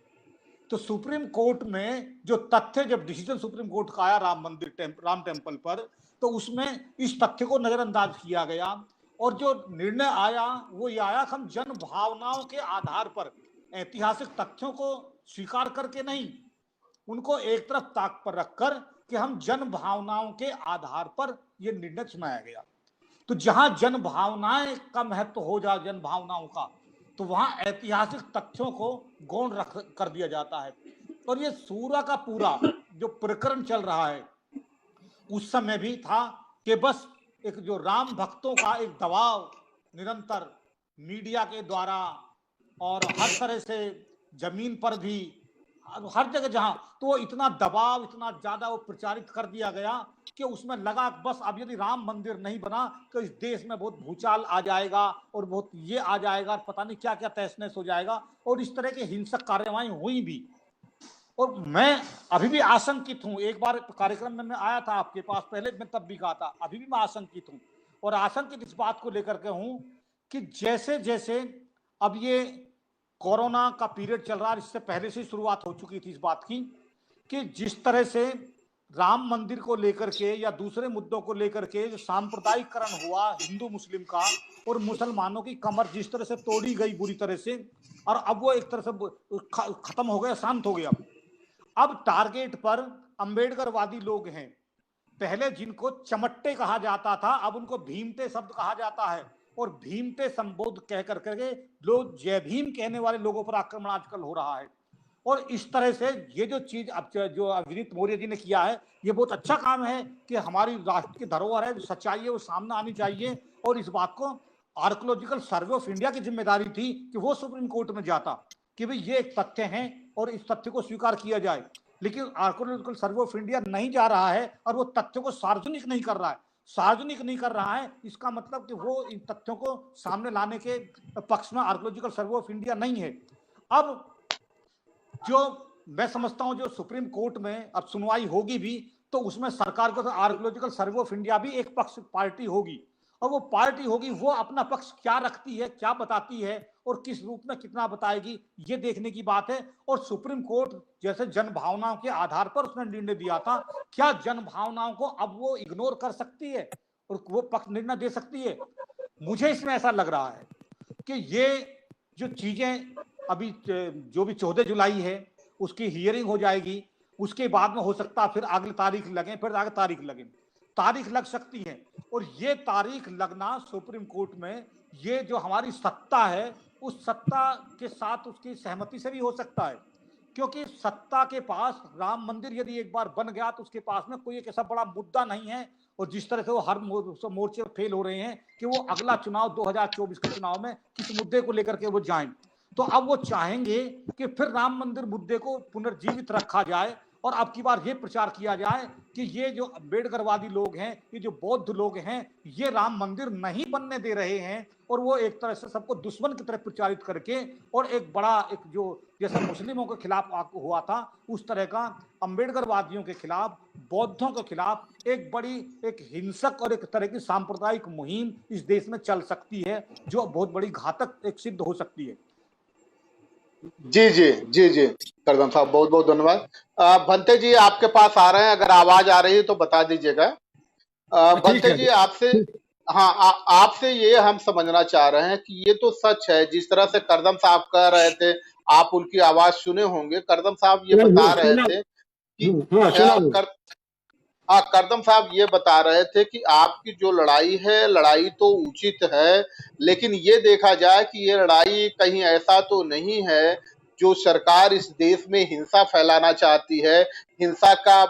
तो सुप्रीम कोर्ट में जो तथ्य, जब डिसीजन सुप्रीम कोर्ट का आया राम टेम्पल पर, तो उसमें इस तथ्य को नजरअंदाज किया गया। और जो निर्णय आया वो ये आया कि हम जन भावनाओं के आधार पर, ऐतिहासिक तथ्यों को स्वीकार करके नहीं, उनको एक तरफ ताक पर रखकर, कि हम जन भावनाओं के आधार पर यह निर्णय सुनाया गया। तो जहां जन भावनाएं का महत्व हो जाए, जन भावनाओं का, तो वहां ऐतिहासिक तथ्यों को गौण रख कर दिया जाता है। और ये सूरा का पूरा जो प्रकरण चल रहा है, उस समय भी था कि बस एक जो राम भक्तों का एक दबाव निरंतर मीडिया के द्वारा, और हर तरह से जमीन पर भी, हर जगह जहां, तो वो इतना दबाव, इतना ज्यादा वो प्रचारित कर दिया गया कि उसमें लगा बस अब यदि राम मंदिर नहीं बना तो इस देश में बहुत भूचाल आ जाएगा, और बहुत ये आ जाएगा, पता नहीं क्या क्या तहस नहस हो जाएगा। और इस तरह की हिंसक कार्यवाही हुई भी। और मैं अभी भी आशंकित हूं। एक बार कार्यक्रम में मैं आया था आपके पास पहले, मैं तब भी कहा था, अभी भी मैं आशंकित हूं। और आशंकित इस बात को लेकर के हूं कि जैसे जैसे अब ये कोरोना का पीरियड चल रहा है, इससे पहले से शुरुआत हो चुकी थी इस बात की कि जिस तरह से राम मंदिर को लेकर के या दूसरे मुद्दों को लेकर के जो सांप्रदायिकरण हुआ हिंदू मुस्लिम का और मुसलमानों की कमर जिस तरह से तोड़ी गई बुरी तरह से, और अब वो एक तरह से खत्म हो गया, शांत हो गया। अब टारगेट पर अंबेडकरवादी लोग हैं। पहले जिनको चमट्टे कहा जाता था, अब उनको भीमते शब्द कहा जाता है, और भीमते संबोध कह करके लोग जय भीम कहने वाले लोगों पर आक्रमण आजकल हो रहा है। और इस तरह से ये जो चीज अब जो अविनीत मौर्य जी ने किया है, ये बहुत अच्छा काम है कि हमारी राष्ट्र की धरोहर है, सच्चाई है, वो सामने आनी चाहिए। और इस बात को आर्कोलॉजिकल सर्वे ऑफ इंडिया की जिम्मेदारी थी कि वो सुप्रीम कोर्ट में जाता कि भाई ये एक तथ्य है और इस तथ्य को स्वीकार किया जाए। लेकिन आर्कोलॉजिकल सर्वे ऑफ इंडिया नहीं जा रहा है और वो तथ्यों को सार्वजनिक नहीं कर रहा है। सार्वजनिक नहीं कर रहा है, इसका मतलब कि वो इन तथ्यों को सामने लाने के पक्ष में आर्कोलॉजिकल सर्वे ऑफ इंडिया नहीं है। अब जो मैं समझता हूं जो सुप्रीम कोर्ट में अब सुनवाई होगी भी, तो उसमें सरकार को तो आर्कोलॉजिकल सर्वे ऑफ इंडिया भी एक पक्ष पार्टी होगी, और वो पार्टी होगी वो अपना पक्ष क्या रखती है, क्या बताती है और किस रूप में कितना बताएगी, ये देखने की बात है। और सुप्रीम कोर्ट जैसे जन भावनाओं के आधार पर उसने निर्णय दिया था, क्या जन भावनाओं को अब वो इग्नोर कर सकती है और वो पक्ष निर्णय दे सकती है? मुझे इसमें ऐसा लग रहा है कि ये जो चीजें अभी जो भी 14 जुलाई है उसकी हियरिंग हो जाएगी, उसके बाद में हो सकता है फिर अगली तारीख लगे, फिर आगे तारीख लग सकती है। और ये तारीख लगना सुप्रीम कोर्ट में, ये जो हमारी सत्ता है उस सत्ता के साथ उसकी सहमति से भी हो सकता है, क्योंकि सत्ता के पास राम मंदिर यदि एक बार बन गया तो उसके पास में कोई एक ऐसा बड़ा मुद्दा नहीं है। और जिस तरह से वो हर मोर्चे पर फेल हो रहे हैं कि वो अगला चुनाव 2024 के चुनाव में किस मुद्दे को लेकर के वो जाएं, तो अब वो चाहेंगे कि फिर राम मंदिर मुद्दे को पुनर्जीवित रखा जाए और अब की बार ये प्रचार किया जाए कि ये जो अम्बेडकरवादी लोग हैं, ये जो बौद्ध लोग हैं, ये राम मंदिर नहीं बनने दे रहे हैं। और वो एक तरह से सबको दुश्मन की तरफ प्रचारित करके और एक बड़ा एक जो जैसे मुस्लिमों के खिलाफ हुआ था उस तरह का अम्बेडकरवादियों के खिलाफ, बौद्धों के खिलाफ एक बड़ी एक हिंसक और एक तरह की सांप्रदायिक मुहिम इस देश में चल सकती है, जो बहुत बड़ी घातक एक सिद्ध हो सकती है। जी जी जी जी करदम साहब, बहुत बहुत धन्यवाद। भंते जी आपके पास आ रहे हैं, अगर आवाज आ रही है तो बता दीजिएगा। भंते जी आपसे, हाँ आपसे ये हम समझना चाह रहे हैं कि ये तो सच है जिस तरह से करदम साहब कह रहे थे, आप उनकी आवाज सुने होंगे। करदम साहब ये बता रहे थे कि करदम साहब ये बता रहे थे कि आपकी जो लड़ाई है, लड़ाई तो उचित है, लेकिन ये देखा जाए कि ये लड़ाई कहीं ऐसा तो नहीं है जो सरकार इस देश में हिंसा फैलाना चाहती है, हिंसा का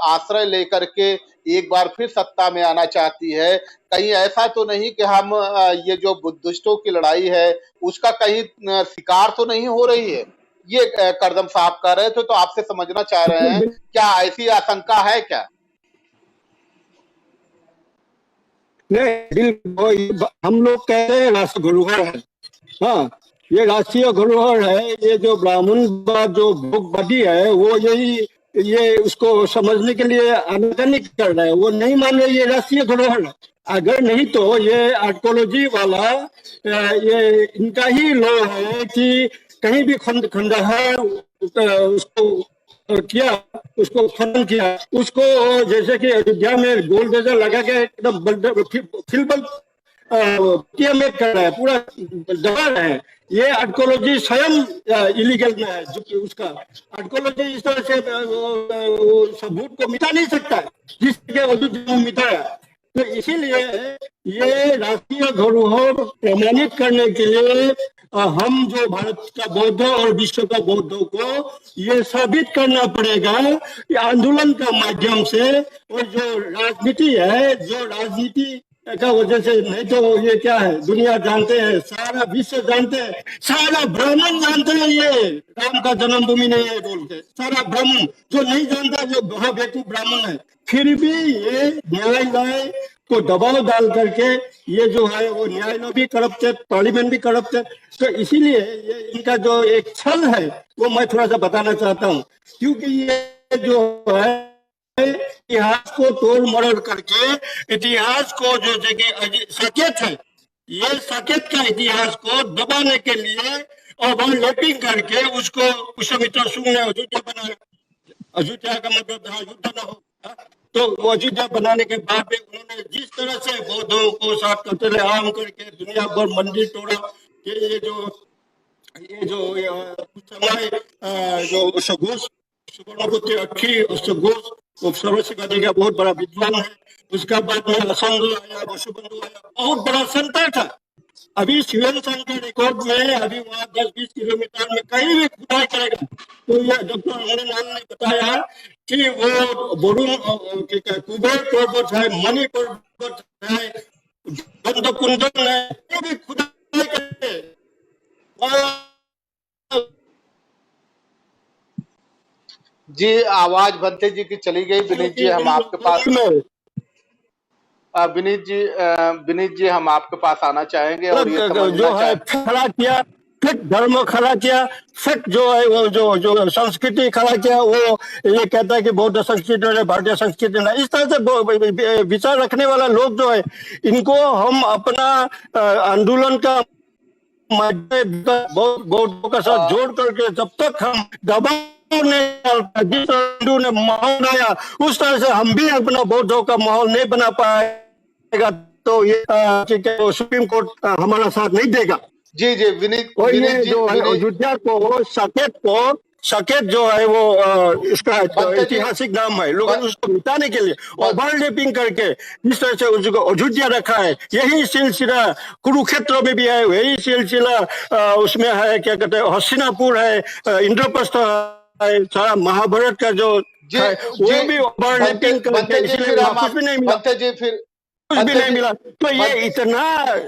आश्रय लेकर के एक बार फिर सत्ता में आना चाहती है। कहीं ऐसा तो नहीं कि हम ये जो बुद्धिस्टों की लड़ाई है उसका कहीं शिकार तो नहीं हो रही है, ये करदम साहब कह रहे थे। तो आपसे समझना चाह रहे हैं, क्या ऐसी आशंका है क्या? नहीं, हम लोग कहते हैं राष्ट्र धरोहर है। हाँ, ये राष्ट्रीय धरोहर है। ये जो ब्राह्मणवाद जो भोगवादी है वो ये उसको समझने के लिए आवेदन नहीं कर रहे हैं, वो नहीं मान रहे ये राष्ट्रीय धरोहर है। अगर नहीं तो ये आर्कोलॉजी वाला ये इनका ही लॉ है कि कहीं भी खंडहर उसको किया, उसको खनन किया, उसको जैसे कि अयोध्या में गोल गजा लगा के एकदम फिलबल में कर रहा है, पूरा दबा रहे हैं। ये आर्कोलॉजी स्वयं इलीगल में है, जो कि उसका आर्कोलॉजी इस तरह से सबूत को मिटा नहीं सकता जिसके वजूद मिटाया। तो इसीलिए ये राष्ट्रीय धरोहर प्रमाणित करने के लिए हम जो भारत का बौद्ध और विश्व का बौद्धों को ये साबित करना पड़ेगा आंदोलन का माध्यम से। और जो राजनीति है, जो राजनीति का वजह से, नहीं तो ये क्या है, दुनिया जानते हैं, सारा विश्व जानते हैं, सारा ब्राह्मण जानते हैं ये राम का जन्मभूमि नहीं है बोल के, सारा ब्राह्मण। जो नहीं जानता वो बेवकूफ ब्राह्मण है। फिर भी ये न्यायालय को दबाव डाल करके ये जो है वो न्यायालय भी करप्ट है, पार्लियामेंट भी करप्ट है। तो इसीलिए ये इनका जो एक छल है वो मैं थोड़ा सा बताना चाहता हूँ, क्योंकि ये जो है इतिहास को तोड़ मरोड़ करके, इतिहास को जो जगह साकेत है, ये साकेत का इतिहास को दबाने के लिए ओवरलैपिंग करके उसको पुष्यमित्र शुंग ने अयोध्या बनाया। अयोध्या का मतलब जहाँ युद्ध न हो, हाँ? तो वो अयोध्या बनाने के बाद में उन्होंने जिस तरह से बौद्धों को साथ कत्लेआम करके दुनिया भर मंदिर तोड़ा, ये कुछ समय जो सघोष सुवर्णपुत्री अक्खी और सघोष वो सर्वशिवाजी का बहुत बड़ा विद्वान है। उसका बाद में असंग आया, वसुबंधु आया, बहुत बड़ा संता था। अभी शिवन के रिकॉर्ड में अभी वहाँ 10-20 किलोमीटर में कहीं भी खुदाई करेगा तो यह डॉक्टर अमरनाथ ने बताया कि वो वरुण कुबेर पर्वत है, मणि पर्वत है, गंध कुंदन है, ये भी खुदाई करे। जी, आवाज भंते जी की चली गई। विनीत जी हम आपके पास विनीत जी हम आपके पास आना चाहेंगे और ये जो है खड़ा किया, फिर धर्म खड़ा किया, फिर जो है वो जो संस्कृति खड़ा किया, वो ये कहता है कि बौद्ध संस्कृति है, भारतीय संस्कृति है। इस तरह से विचार रखने वाला लोग जो है, इनको हम अपना आंदोलन का बौद्धों का साथ जोड़ करके जब तक हम दबाव ने माहौल आया, उस तरह से हम भी अपना बौद्धों का माहौल नहीं बना पाएगा तो ये सुप्रीम कोर्ट हमारा साथ नहीं देगा। जी जी विनीत, और ये जो है अयोध्या को साकेत जो है वो इसका ऐतिहासिक नाम है, लोगों ने उसको मिटाने के लिए ओवरलैपिंग करके इस तरह से उसको अयोध्या रखा है। यही सिलसिला कुरुक्षेत्र में भी है, यही सिलसिला उसमें है, क्या कहते हैं, हस्तिनापुर है, इंद्रप्रस्थ है, सारा महाभारत का जो है वो भी ओवरलैपिंग करके, इसलिए कुछ भी नहीं मिला, कुछ भी नहीं मिला। तो ये इतना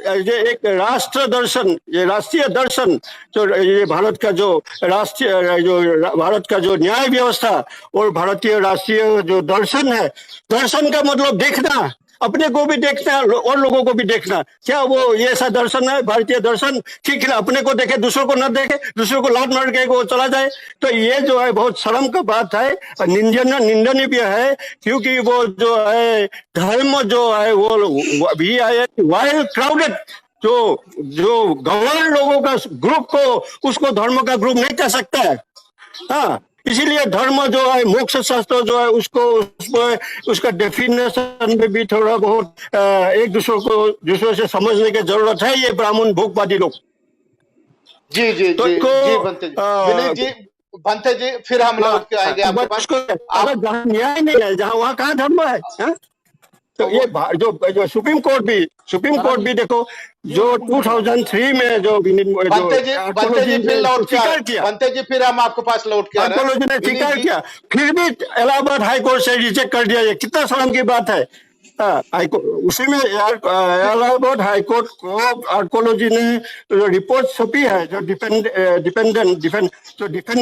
ये एक राष्ट्र दर्शन, ये राष्ट्रीय दर्शन, जो ये भारत का जो भारत का जो न्याय व्यवस्था और भारतीय राष्ट्रीय जो दर्शन है, दर्शन का मतलब देखना, अपने को भी देखना और लोगों को भी देखना। क्या वो ये ऐसा दर्शन है भारतीय दर्शन? ठीक है, अपने को देखे, दूसरों को न देखे, दूसरों को लात मार के वो चला जाए, तो ये जो है बहुत शर्म का बात है, निंदनीय भी है। क्योंकि वो जो है धर्म जो है वो अभी आया वाइल्ड क्राउडेड, जो गवर्न लोगों का ग्रुप को उसको धर्म का ग्रुप नहीं कह सकता है। हाँ, इसीलिए धर्म जो है, मोक्ष शास्त्र जो है, उसका डेफिनेशन में भी थोड़ा बहुत एक दूसरे से समझने की जरूरत है, ये ब्राह्मण भूखवादी लोग। जी जी तो जी भंते जी फिर हम लौट के आएंगे आपके पास। अगर जहाँ न्याय नहीं है, जहाँ वहाँ कहाँ धर्म है, हा? तो ये जो सुप्रीम कोर्ट भी देखो, जो 2003 में जो भंते जी फिर लौट के किया, भंते जी फिर हम आपके पास लौट के आर्कोलॉजी ने स्वीकार किया, फिर भी इलाहाबाद हाई कोर्ट से रिजेक्ट कर दिया। ये कितना शर्म की बात है। उसी में इलाहाबाद हाई कोर्ट को आर्कोलॉजी ने जो रिपोर्ट छपी है, जो डिफेंड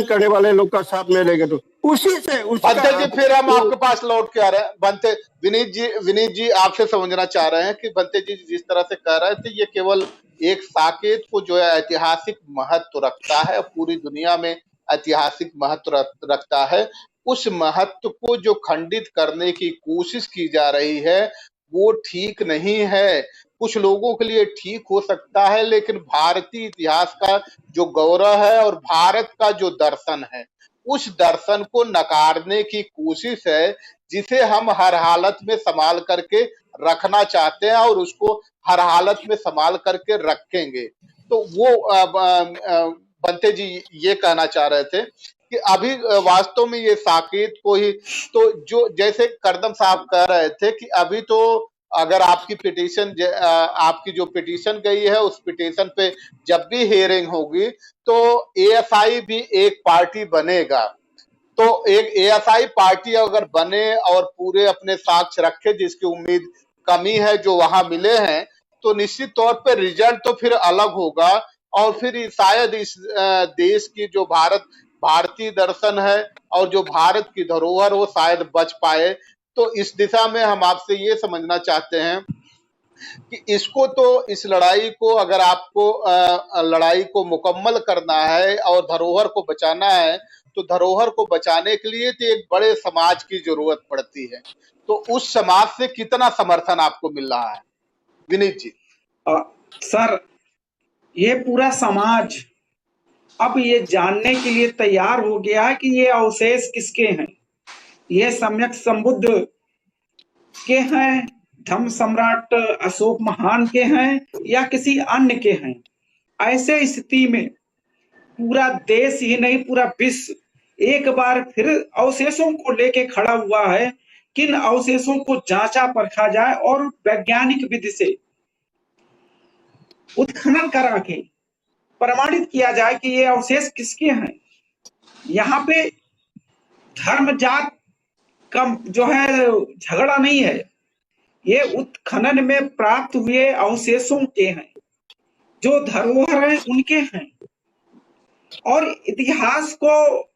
करने वाले लोग का साथ में लेंगे, तो उसी से भंते जी फिर हम आपके पास लौट के आ रहे हैं। भंते विनीत जी आपसे समझना चाह रहे हैं कि भंते जी जिस तरह से कह रहे थे, ये केवल एक साकेत को जो है ऐतिहासिक महत्व रखता है, पूरी दुनिया में ऐतिहासिक महत्व रखता है। उस महत्व को जो खंडित करने की कोशिश की जा रही है वो ठीक नहीं है। कुछ लोगों के लिए ठीक हो सकता है, लेकिन भारतीय इतिहास का जो गौरव है और भारत का जो दर्शन है, उस दर्शन को नकारने की कोशिश है, जिसे हम हर हालत में संभाल करके रखना चाहते हैं और उसको हर हालत में संभाल करके रखेंगे। तो वो बंते जी ये कहना चाह रहे थे कि अभी वास्तव में ये साकेत को ही, तो जो जैसे करदम साहब कह रहे थे कि अभी तो अगर आपकी जो पिटीशन गई है, उस पिटीशन पे जब भी हियरिंग होगी तो एएसआई भी एक पार्टी बनेगा। तो एक एएसआई पार्टी अगर बने और पूरे अपने साक्ष्य रखे, जिसकी उम्मीद कमी है जो वहां मिले हैं, तो निश्चित तौर पे रिजल्ट तो फिर अलग होगा और फिर शायद इस देश की जो भारतीय दर्शन है और जो भारत की धरोहर वो शायद बच पाए। तो इस दिशा में हम आपसे ये समझना चाहते हैं कि इस लड़ाई को अगर आपको लड़ाई को मुकम्मल करना है और धरोहर को बचाना है, तो धरोहर को बचाने के लिए तो एक बड़े समाज की जरूरत पड़ती है। तो उस समाज से कितना समर्थन आपको मिल रहा है विनीत जी? सर, ये पूरा समाज अब ये जानने के लिए तैयार हो गया है कि ये अवशेष किसके हैं। ये सम्यक संबुद्ध के हैं, धम्म सम्राट अशोक महान के हैं, या किसी अन्य के हैं। ऐसे स्थिति में पूरा देश ही नहीं, पूरा विश्व एक बार फिर अवशेषों को लेके खड़ा हुआ है। किन अवशेषों को जांचा परखा जाए और वैज्ञानिक विधि से उत्खनन करा के प्रमाणित किया जाए कि ये अवशेष किसके हैं। यहाँ पे धर्म जात का जो है झगड़ा नहीं है, ये उत्खनन में प्राप्त हुए अवशेषों के हैं, जो धरोहर हैं उनके हैं। और इतिहास को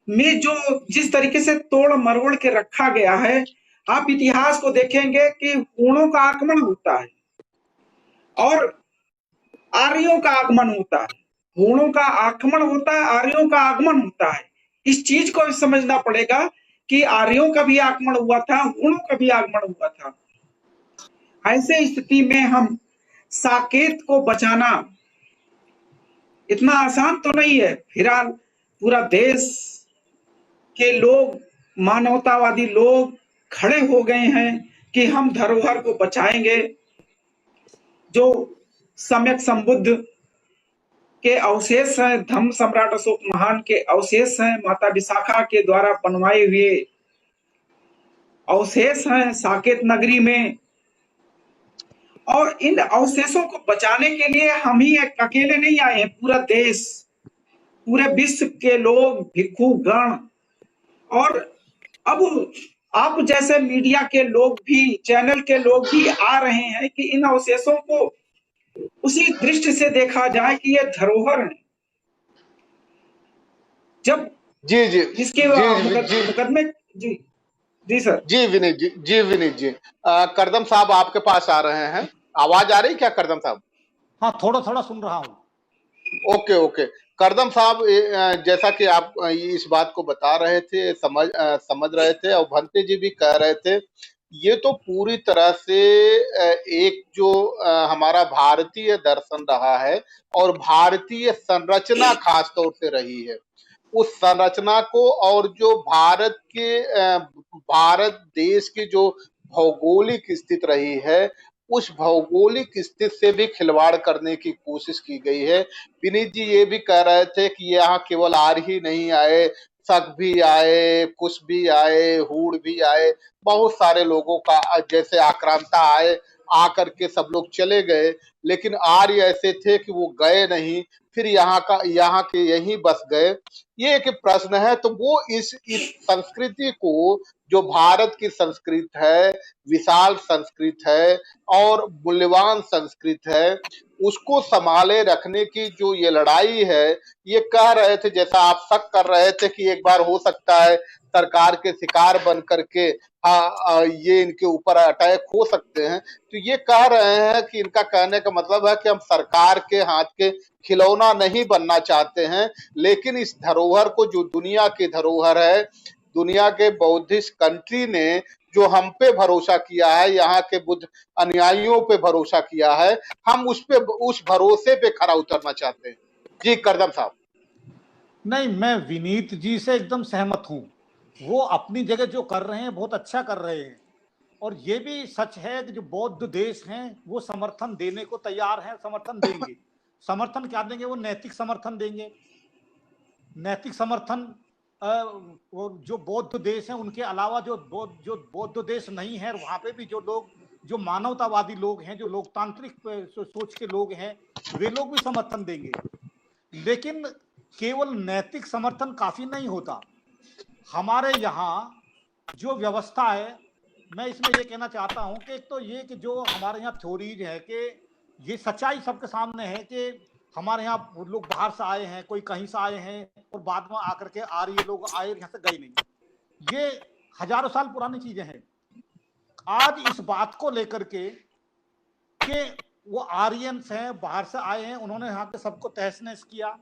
में जो जिस तरीके से तोड़ मरोड़ के रखा गया है, आप इतिहास को देखेंगे कि हूणों का आगमन होता है और आर्यों का आगमन होता है। हूणों का आगमन होता है, आर्यों का आगमन होता है। इस चीज को भी समझना पड़ेगा कि आर्यों का भी आगमन हुआ था, हूणों का भी आगमन हुआ था। ऐसे स्थिति में हम साकेत को बचाना इतना आसान तो नहीं है। फिलहाल पूरा देश के लोग, मानवतावादी लोग खड़े हो गए हैं कि हम धरोहर को बचाएंगे। जो सम्यक संबुद्ध के अवशेष हैं, धम्म सम्राट अशोक महान के अवशेष हैं, माता विशाखा के द्वारा बनवाए हुए अवशेष हैं साकेत नगरी में। और इन अवशेषों को बचाने के लिए हम ही अकेले नहीं आए हैं, पूरा देश, पूरे विश्व के लोग, भिक्षु गण, और अब आप जैसे मीडिया के लोग भी, चैनल के लोग भी आ रहे हैं कि इन अवशेषों को उसी दृष्टि से देखा जाए कि ये धरोहर है। जब जी जी इसके मुकदमे जी सर। जी विनीत जी करदम साहब आपके पास आ रहे हैं। आवाज आ रही क्या करदम साहब? हाँ, थोड़ा थोड़ा सुन रहा हूँ। ओके करदम साहब, जैसा कि आप इस बात को बता रहे थे, समझ रहे थे, और भंते जी भी कह रहे थे, ये तो पूरी तरह से एक जो हमारा भारतीय दर्शन रहा है और भारतीय संरचना खास तौर से रही है, उस संरचना को, और जो भारत देश की जो भौगोलिक स्थिति रही है, उस भौगोलिक स्थिति से भी खिलवाड़ करने की कोशिश की गई है। विनीत जी ये भी कह रहे थे कि यहाँ केवल आर्य ही नहीं आए, शक भी आए, कुश भी आए, हूण भी आए, बहुत सारे लोगों का जैसे आक्रांता आए, आकर के सब लोग चले गए, लेकिन आर्य ऐसे थे कि वो गए नहीं, फिर यहाँ के यहीं बस गए। ये एक प्रश्न है। तो वो इस संस्कृति को, जो भारत की संस्कृति है, विशाल संस्कृति है और मूल्यवान संस्कृति है, उसको संभाले रखने की जो ये लड़ाई है, ये कह रहे थे, जैसा आप शक कर रहे थे कि एक बार हो सकता है सरकार के शिकार बन करके ये इनके ऊपर अटैक हो सकते हैं, तो ये कह रहे हैं कि इनका कहने का मतलब है कि हम सरकार के हाथ के खिलौना नहीं बनना चाहते हैं, लेकिन इस धरोहर को, जो दुनिया की धरोहर है, दुनिया के बौद्धिस्ट कंट्री ने जो हम पे भरोसा किया है, यहाँ के बुद्ध अनुयायियों पे भरोसा किया है, हम उस भरोसे पे खरा उतरना चाहते हैं। जी करदम साहब। नहीं, मैं विनीत जी से एकदम सहमत हूं। वो अपनी जगह जो कर रहे हैं बहुत अच्छा कर रहे हैं, और ये भी सच है कि जो बौद्ध देश हैं वो समर्थन देने को तैयार हैं, समर्थन देंगे। समर्थन क्या देंगे? वो नैतिक समर्थन देंगे। नैतिक समर्थन वो जो बौद्ध देश हैं उनके अलावा जो बौद्ध देश नहीं है, वहां पे भी जो लोग, जो मानवतावादी लोग हैं, जो लोकतांत्रिक सोच के लोग हैं, वे लोग भी समर्थन देंगे। लेकिन केवल नैतिक समर्थन काफी नहीं होता। हमारे यहाँ जो व्यवस्था है, मैं इसमें ये कहना चाहता हूं कि एक तो ये कि जो हमारे यहाँ थ्योरीज है कि ये सच्चाई सबके सामने है कि हमारे यहाँ लोग बाहर से आए हैं, कोई कहीं से आए हैं, और बाद में आकर के आर्य लोग आए, यहाँ से गए नहीं। ये हजारों साल पुरानी चीजें हैं। आज इस बात को लेकर के कि वो आर्यंस हैं, बाहर से आए हैं, उन्होंने यहाँ के सबको तहस नहस किया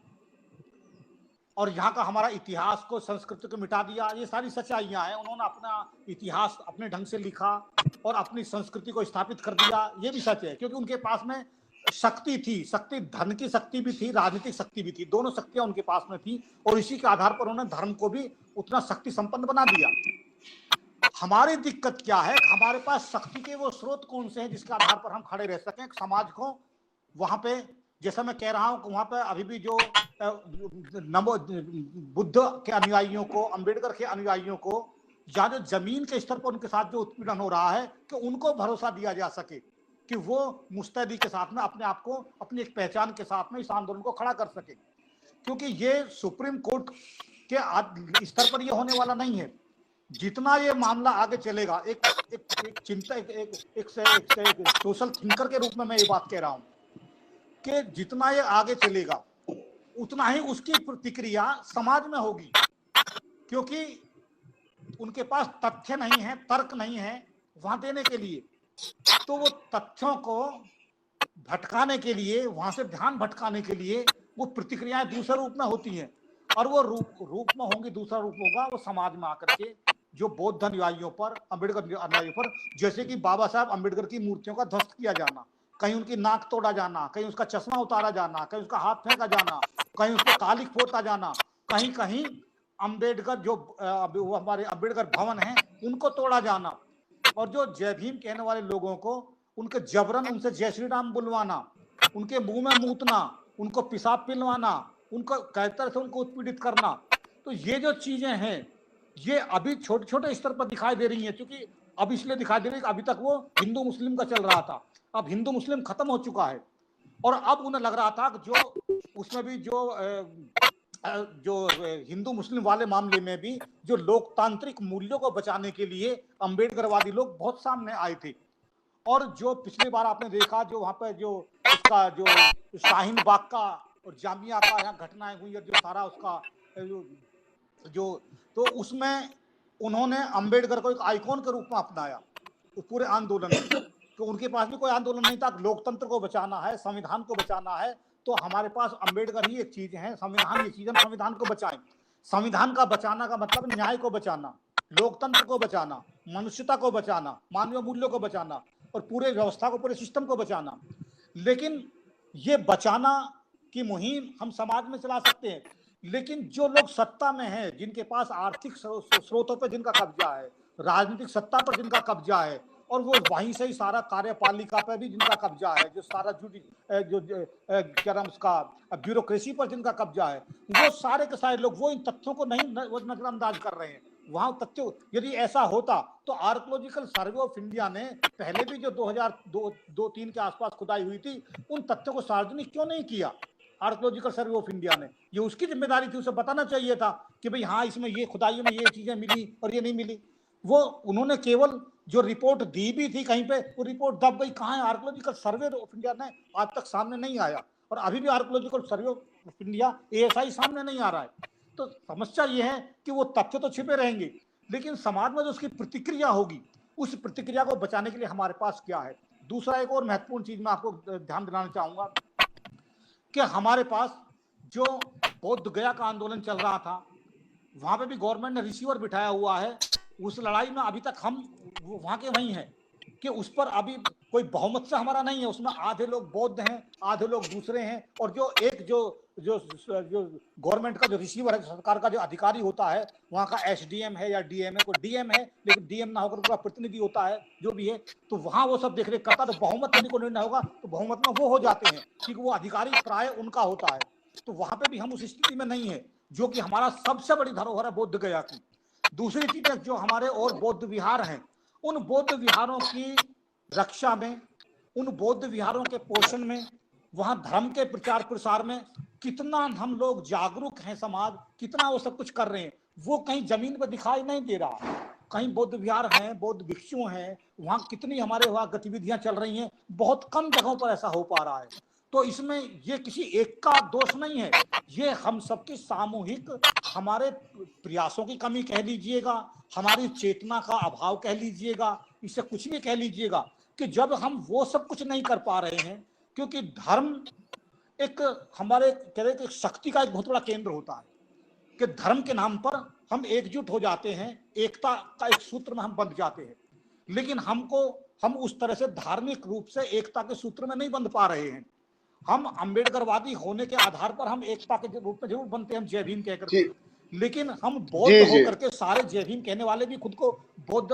और यहाँ का हमारा इतिहास को, संस्कृति को मिटा दिया, ये सारी सच्चाइयाँ हैं। उन्होंने अपना इतिहास अपने ढंग से लिखा और अपनी संस्कृति को स्थापित कर दिया, ये भी सच है, क्योंकि उनके पास में शक्ति थी, शक्ति धन की शक्ति भी थी, राजनीतिक शक्ति भी थी, दोनों शक्तियां उनके पास में थी और इसी के आधार पर उन्होंने धर्म को भी उतना शक्ति संपन्न बना दिया। हमारी दिक्कत क्या है, हमारे पास शक्ति के वो स्रोत कौन से हैं जिसके आधार पर हम खड़े रह सकें, समाज को वहां पे, जैसा मैं कह रहा हूं कि वहां पे अभी भी जो बुद्ध के अनुयायियों को, अंबेडकर के अनुयायियों को, या जो जमीन के स्तर पर उनके साथ जो उत्पीड़न हो रहा है, कि उनको भरोसा दिया जा सके कि वो मुस्तैदी के साथ में अपने आप को, अपनी एक पहचान के साथ में इस आंदोलन को खड़ा कर सके। क्योंकि ये सुप्रीम कोर्ट के स्तर पर ये होने वाला नहीं है। जितना ये मामला आगे चलेगा, एक चिंता, एक सोशल थिंकर के रूप में मैं ये बात कह रहा हूं कि जितना ये आगे चलेगा उतना ही उसकी प्रतिक्रिया समाज में होगी, क्योंकि उनके पास तथ्य नहीं है, तर्क नहीं है वहां देने के लिए। तो वो तथ्यों को भटकाने के लिए, वहां से ध्यान भटकाने के लिए वो प्रतिक्रियाएं दूसरे रूप में होती हैं, और वो रूप में होंगी, दूसरा रूप होगा वो समाज में आकर के जो बौद्ध अनुयायियों पर, अंबेडकर अनुयायियों पर, जैसे कि बाबा साहब अंबेडकर की मूर्तियों का ध्वस्त किया जाना, कहीं उनकी नाक तोड़ा जाना, कहीं उसका चश्मा उतारा जाना, कहीं उसका हाथ फेंका जाना, कहीं उसको कालिक पोता जाना, कहीं कहीं अंबेडकर जो हमारे अंबेडकर भवन है उनको तोड़ा जाना, और जो जय भीम कहने वाले लोगों को उनके जबरन उनसे जय श्री राम बुलवाना, उनके मुंह में मूतना, उनको पेशाब पिलवाना, उनको कैतर से उनको उत्पीड़ित करना। तो ये जो चीजें हैं ये अभी छोटे छोटे स्तर पर दिखाई दे रही हैं, क्योंकि अब इसलिए दिखाई दे रही है कि अभी तक वो हिंदू मुस्लिम का चल रहा था, अब हिंदू मुस्लिम खत्म हो चुका है, और अब उन्हें लग रहा था कि जो उसमें भी जो हिंदू मुस्लिम वाले मामले में भी जो लोकतांत्रिक मूल्यों को बचाने के लिए अंबेडकरवादी लोग बहुत सामने आए थे। और जो पिछली बार आपने देखा जो वहां पर जो उसका जो शाहीन बाग का और जामिया का यहाँ घटनाएं हुई, और जो सारा उसका जो तो उसमें उन्होंने अंबेडकर को एक आइकॉन के रूप में अपनाया पूरे आंदोलन में। तो उनके पास भी कोई आंदोलन नहीं था, लोकतंत्र को बचाना है, संविधान को बचाना है, तो हमारे पास अंबेडकर ही एक चीज है, संविधान ये चीज है, संविधान को बचाएं। संविधान का बचाना का मतलब न्याय को बचाना, लोकतंत्र को बचाना, मनुष्यता को बचाना, मानवीय मूल्यों को बचाना, और पूरे व्यवस्था को, पूरे सिस्टम को बचाना। लेकिन ये बचाना की मुहिम हम समाज में चला सकते हैं, लेकिन जो लोग सत्ता में हैं, जिनके पास आर्थिक स्रोतों पर जिनका कब्जा है, राजनीतिक सत्ता पर जिनका कब्जा है, और वो वहीं से ही सारा कार्यपालिका पर भी जिनका कब्जा है, जो सारा क्या नाम उसका ब्यूरोक्रेसी पर जिनका कब्जा है, वो सारे के सारे लोग वो इन तथ्यों को नहीं नजरअंदाज कर रहे हैं। वहां तथ्यों, यदि ऐसा होता तो आर्कोलॉजिकल सर्वे ऑफ इंडिया ने पहले भी जो 2002-3 के आसपास खुदाई हुई थी, उन तथ्यों को सार्वजनिक क्यों नहीं किया आर्कोलॉजिकल सर्वे ऑफ इंडिया ने? ये उसकी जिम्मेदारी थी, उसे बताना चाहिए था कि भाई हाँ इसमें ये खुदाई में ये चीजें मिली और ये नहीं मिली। वो उन्होंने केवल जो रिपोर्ट दी भी थी कहीं पे, वो रिपोर्ट दब गई। कहाँ है आर्कोलॉजिकल सर्वे ऑफ इंडिया? ने आज तक सामने नहीं आया, और अभी भी archaeological survey of India ASI सामने नहीं आ रहा है। तो समस्या ये है कि वो तथ्य तो छिपे रहेंगे, लेकिन समाज में जो उसकी प्रतिक्रिया होगी, उस प्रतिक्रिया को बचाने के लिए हमारे पास क्या है? दूसरा एक और महत्वपूर्ण चीज मैं आपको ध्यान दिलाना चाहूंगा कि हमारे पास जो बौद्ध गया का आंदोलन चल रहा था, वहां पे भी गवर्नमेंट ने रिसीवर बिठाया हुआ है। उस लड़ाई में अभी तक हम वहां के वहीं हैं कि उस पर अभी कोई बहुमत से हमारा नहीं है। उसमें आधे लोग बौद्ध हैं, आधे लोग दूसरे हैं, और जो एक जो गवर्नमेंट का जो रिसीवर है, सरकार का जो अधिकारी होता है, वहाँ का SDM है या DM है, कोई DM है, लेकिन DM ना होकर पूरा प्रतिनिधि होता है, जो भी है, तो वहाँ वो सब देख रेख करता। तो बहुमत यदि को निर्णय होगा तो बहुमत में वो हो जाते हैं, क्योंकि वो अधिकारी प्राय उनका होता है। तो वहां पे भी हम उस स्थिति में नहीं है, जो कि हमारा सबसे बड़ी धरोहर है बौद्ध गया की। दूसरी चीज जो हमारे और बौद्ध विहार हैं, उन बौद्ध विहारों की रक्षा में, उन बौद्ध विहारों के पोषण में, वहां धर्म के प्रचार प्रसार में कितना हम लोग जागरूक हैं, समाज कितना वो सब कुछ कर रहे हैं, वो कहीं जमीन पर दिखाई नहीं दे रहा। कहीं बौद्ध विहार हैं, बौद्ध भिक्षु हैं, वहां कितनी हमारे वहां गतिविधियां चल रही हैं, बहुत कम जगहों पर ऐसा हो पा रहा है। तो इसमें ये किसी एक का दोष नहीं है, ये हम सबकी सामूहिक, हमारे प्रयासों की कमी कह लीजिएगा, हमारी चेतना का अभाव कह लीजिएगा, इसे कुछ भी कह लीजिएगा, कि जब हम वो सब कुछ नहीं कर पा रहे हैं, क्योंकि धर्म एक हमारे कह रहे एक शक्ति का एक बहुत बड़ा केंद्र होता है, कि धर्म के नाम पर हम एकजुट हो जाते हैं, एकता का एक सूत्र में हम बंध जाते हैं, लेकिन हम उस तरह से धार्मिक रूप से एकता के सूत्र में नहीं बंध पा रहे हैं। हम अम्बेडकरवादी होने के आधार पर हम एकता के रूप में जरूर बनते हैं, हम जय भीम कहकर के, लेकिन हम बौद्ध होकर के सारे जय भीम कहने वाले भी खुद को बौद्ध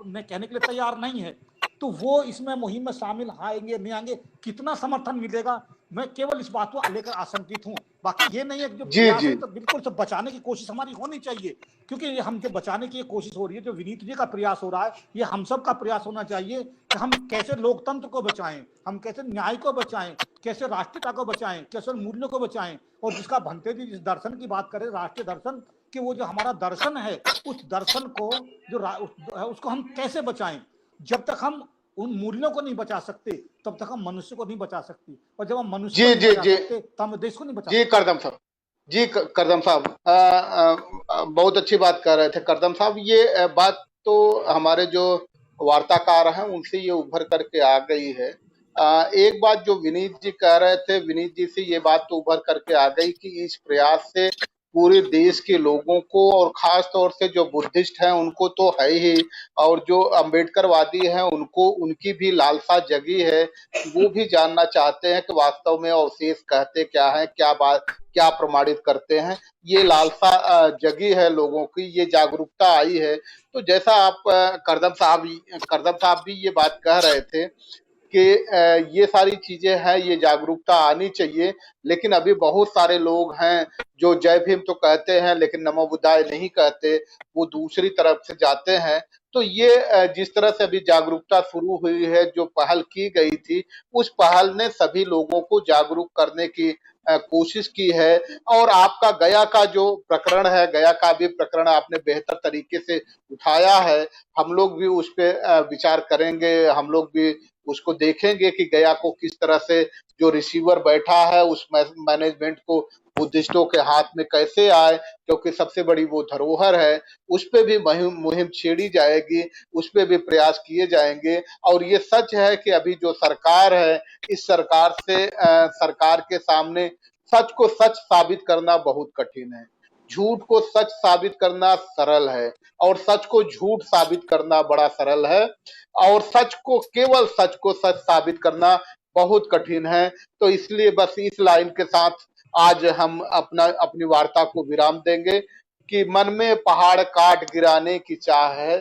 में कहने के लिए तैयार नहीं है। तो वो इसमें मुहिम में शामिल आएंगे नहीं आएंगे, कितना समर्थन मिलेगा, मैं केवल इस बात को लेकर आशंकित हूं। बाकी ये नहीं है कि जो प्रयास है तो बिल्कुल सब बचाने की कोशिश हमारी होनी चाहिए, क्योंकि ये हम जो बचाने की कोशिश हो रही है, जो विनीत जी का प्रयास हो रहा है, ये हम सब का प्रयास होना चाहिए कि हम कैसे लोकतंत्र को बचाएं, हम कैसे न्याय को बचाएं, कैसे राष्ट्रीयता को बचाएं, कैसे मूल्यों को बचाएं। और जिसका भंते जी जिस दर्शन की बात करें, राष्ट्रीय दर्शन, कि वो जो हमारा दर्शन है, उस दर्शन को जो उसको हम कैसे बचाएं। जब तक हम उन मूल्यों को नहीं बचा सकते तब तक हम मनुष्य को नहीं बचा सकते, और जब हम मनुष्य को नहीं बचा सकते तब हम देश को नहीं बचा सकते। करदम साहब बहुत अच्छी बात कर रहे थे करदम साहब। ये बात तो हमारे जो वार्ताकार हैं उनसे ये उभर करके आ गई है। एक बात जो विनीत जी कह रहे थे, विनीत जी से ये बात तो उभर करके आ गई कि इस प्रयास से पूरे देश के लोगों को, और खास तौर से जो बुद्धिस्ट हैं उनको तो है ही, और जो अम्बेडकरवादी हैं उनको, उनकी भी लालसा जगी है। वो भी जानना चाहते हैं कि वास्तव में अवशेष कहते क्या हैं, क्या प्रमाणित करते हैं। ये लालसा जगी है लोगों की, ये जागरूकता आई है। तो जैसा आप करदम साहब भी ये बात कह रहे थे कि ये सारी चीजें हैं, ये जागरूकता आनी चाहिए। लेकिन अभी बहुत सारे लोग हैं जो जय भीम तो कहते हैं लेकिन नमो बुद्धाय नहीं कहते, वो दूसरी तरफ से जाते हैं। तो ये जिस तरह से अभी जागरूकता शुरू हुई है, जो पहल की गई थी, उस पहल ने सभी लोगों को जागरूक करने की कोशिश की है। और आपका गया का जो प्रकरण है, गया का भी प्रकरण आपने बेहतर तरीके से उठाया है। हम लोग भी उस पर विचार करेंगे, हम लोग भी उसको देखेंगे कि गया को किस तरह से जो रिसीवर बैठा है उस मैनेजमेंट को बुद्धिस्टों के हाथ में कैसे आए, क्योंकि सबसे बड़ी वो धरोहर है। उस पे भी मुहिम छेड़ी जाएगी, उस पे भी प्रयास किए जाएंगे। और ये सच है कि अभी जो सरकार है, इस सरकार से सरकार के सामने सच को सच साबित करना बहुत कठिन है, झूठ को सच साबित करना सरल है, और सच को झूठ साबित करना बड़ा सरल है, और केवल सच को सच साबित करना बहुत कठिन है। तो इसलिए बस इस लाइन के साथ आज हम अपनी वार्ता को विराम देंगे कि मन में पहाड़ काट गिराने की चाह है,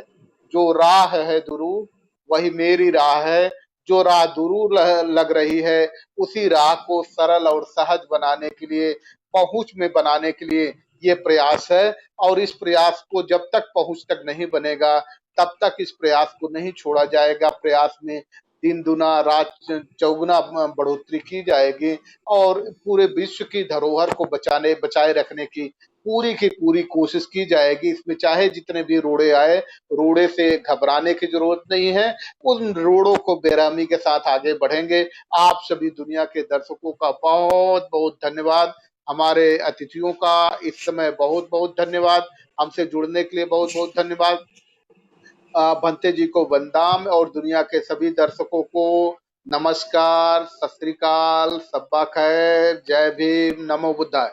जो राह है दूर वही मेरी राह है, जो राह दूर लग रही है उसी राह को सरल और सहज बनाने के लिए, पहुंच में बनाने के लिए ये प्रयास है। और इस प्रयास को जब तक पहुंच तक नहीं बनेगा तब तक इस प्रयास को नहीं छोड़ा जाएगा। प्रयास में दिन दुना रात चौगुना बढ़ोतरी की जाएगी, और पूरे विश्व की धरोहर को बचाए रखने की पूरी कोशिश की जाएगी। इसमें चाहे जितने भी रोड़े आए, रोड़े से घबराने की जरूरत नहीं है, उन रोड़ों को बेरहमी के साथ आगे बढ़ेंगे। आप सभी दुनिया के दर्शकों का बहुत बहुत धन्यवाद, हमारे अतिथियों का इस समय बहुत बहुत धन्यवाद, हमसे जुड़ने के लिए बहुत बहुत धन्यवाद। भंते जी को वंदाम, और दुनिया के सभी दर्शकों को नमस्कार, सत श्री अकाल, सब्बा खैर, जय भीम, नमो बुद्धाय।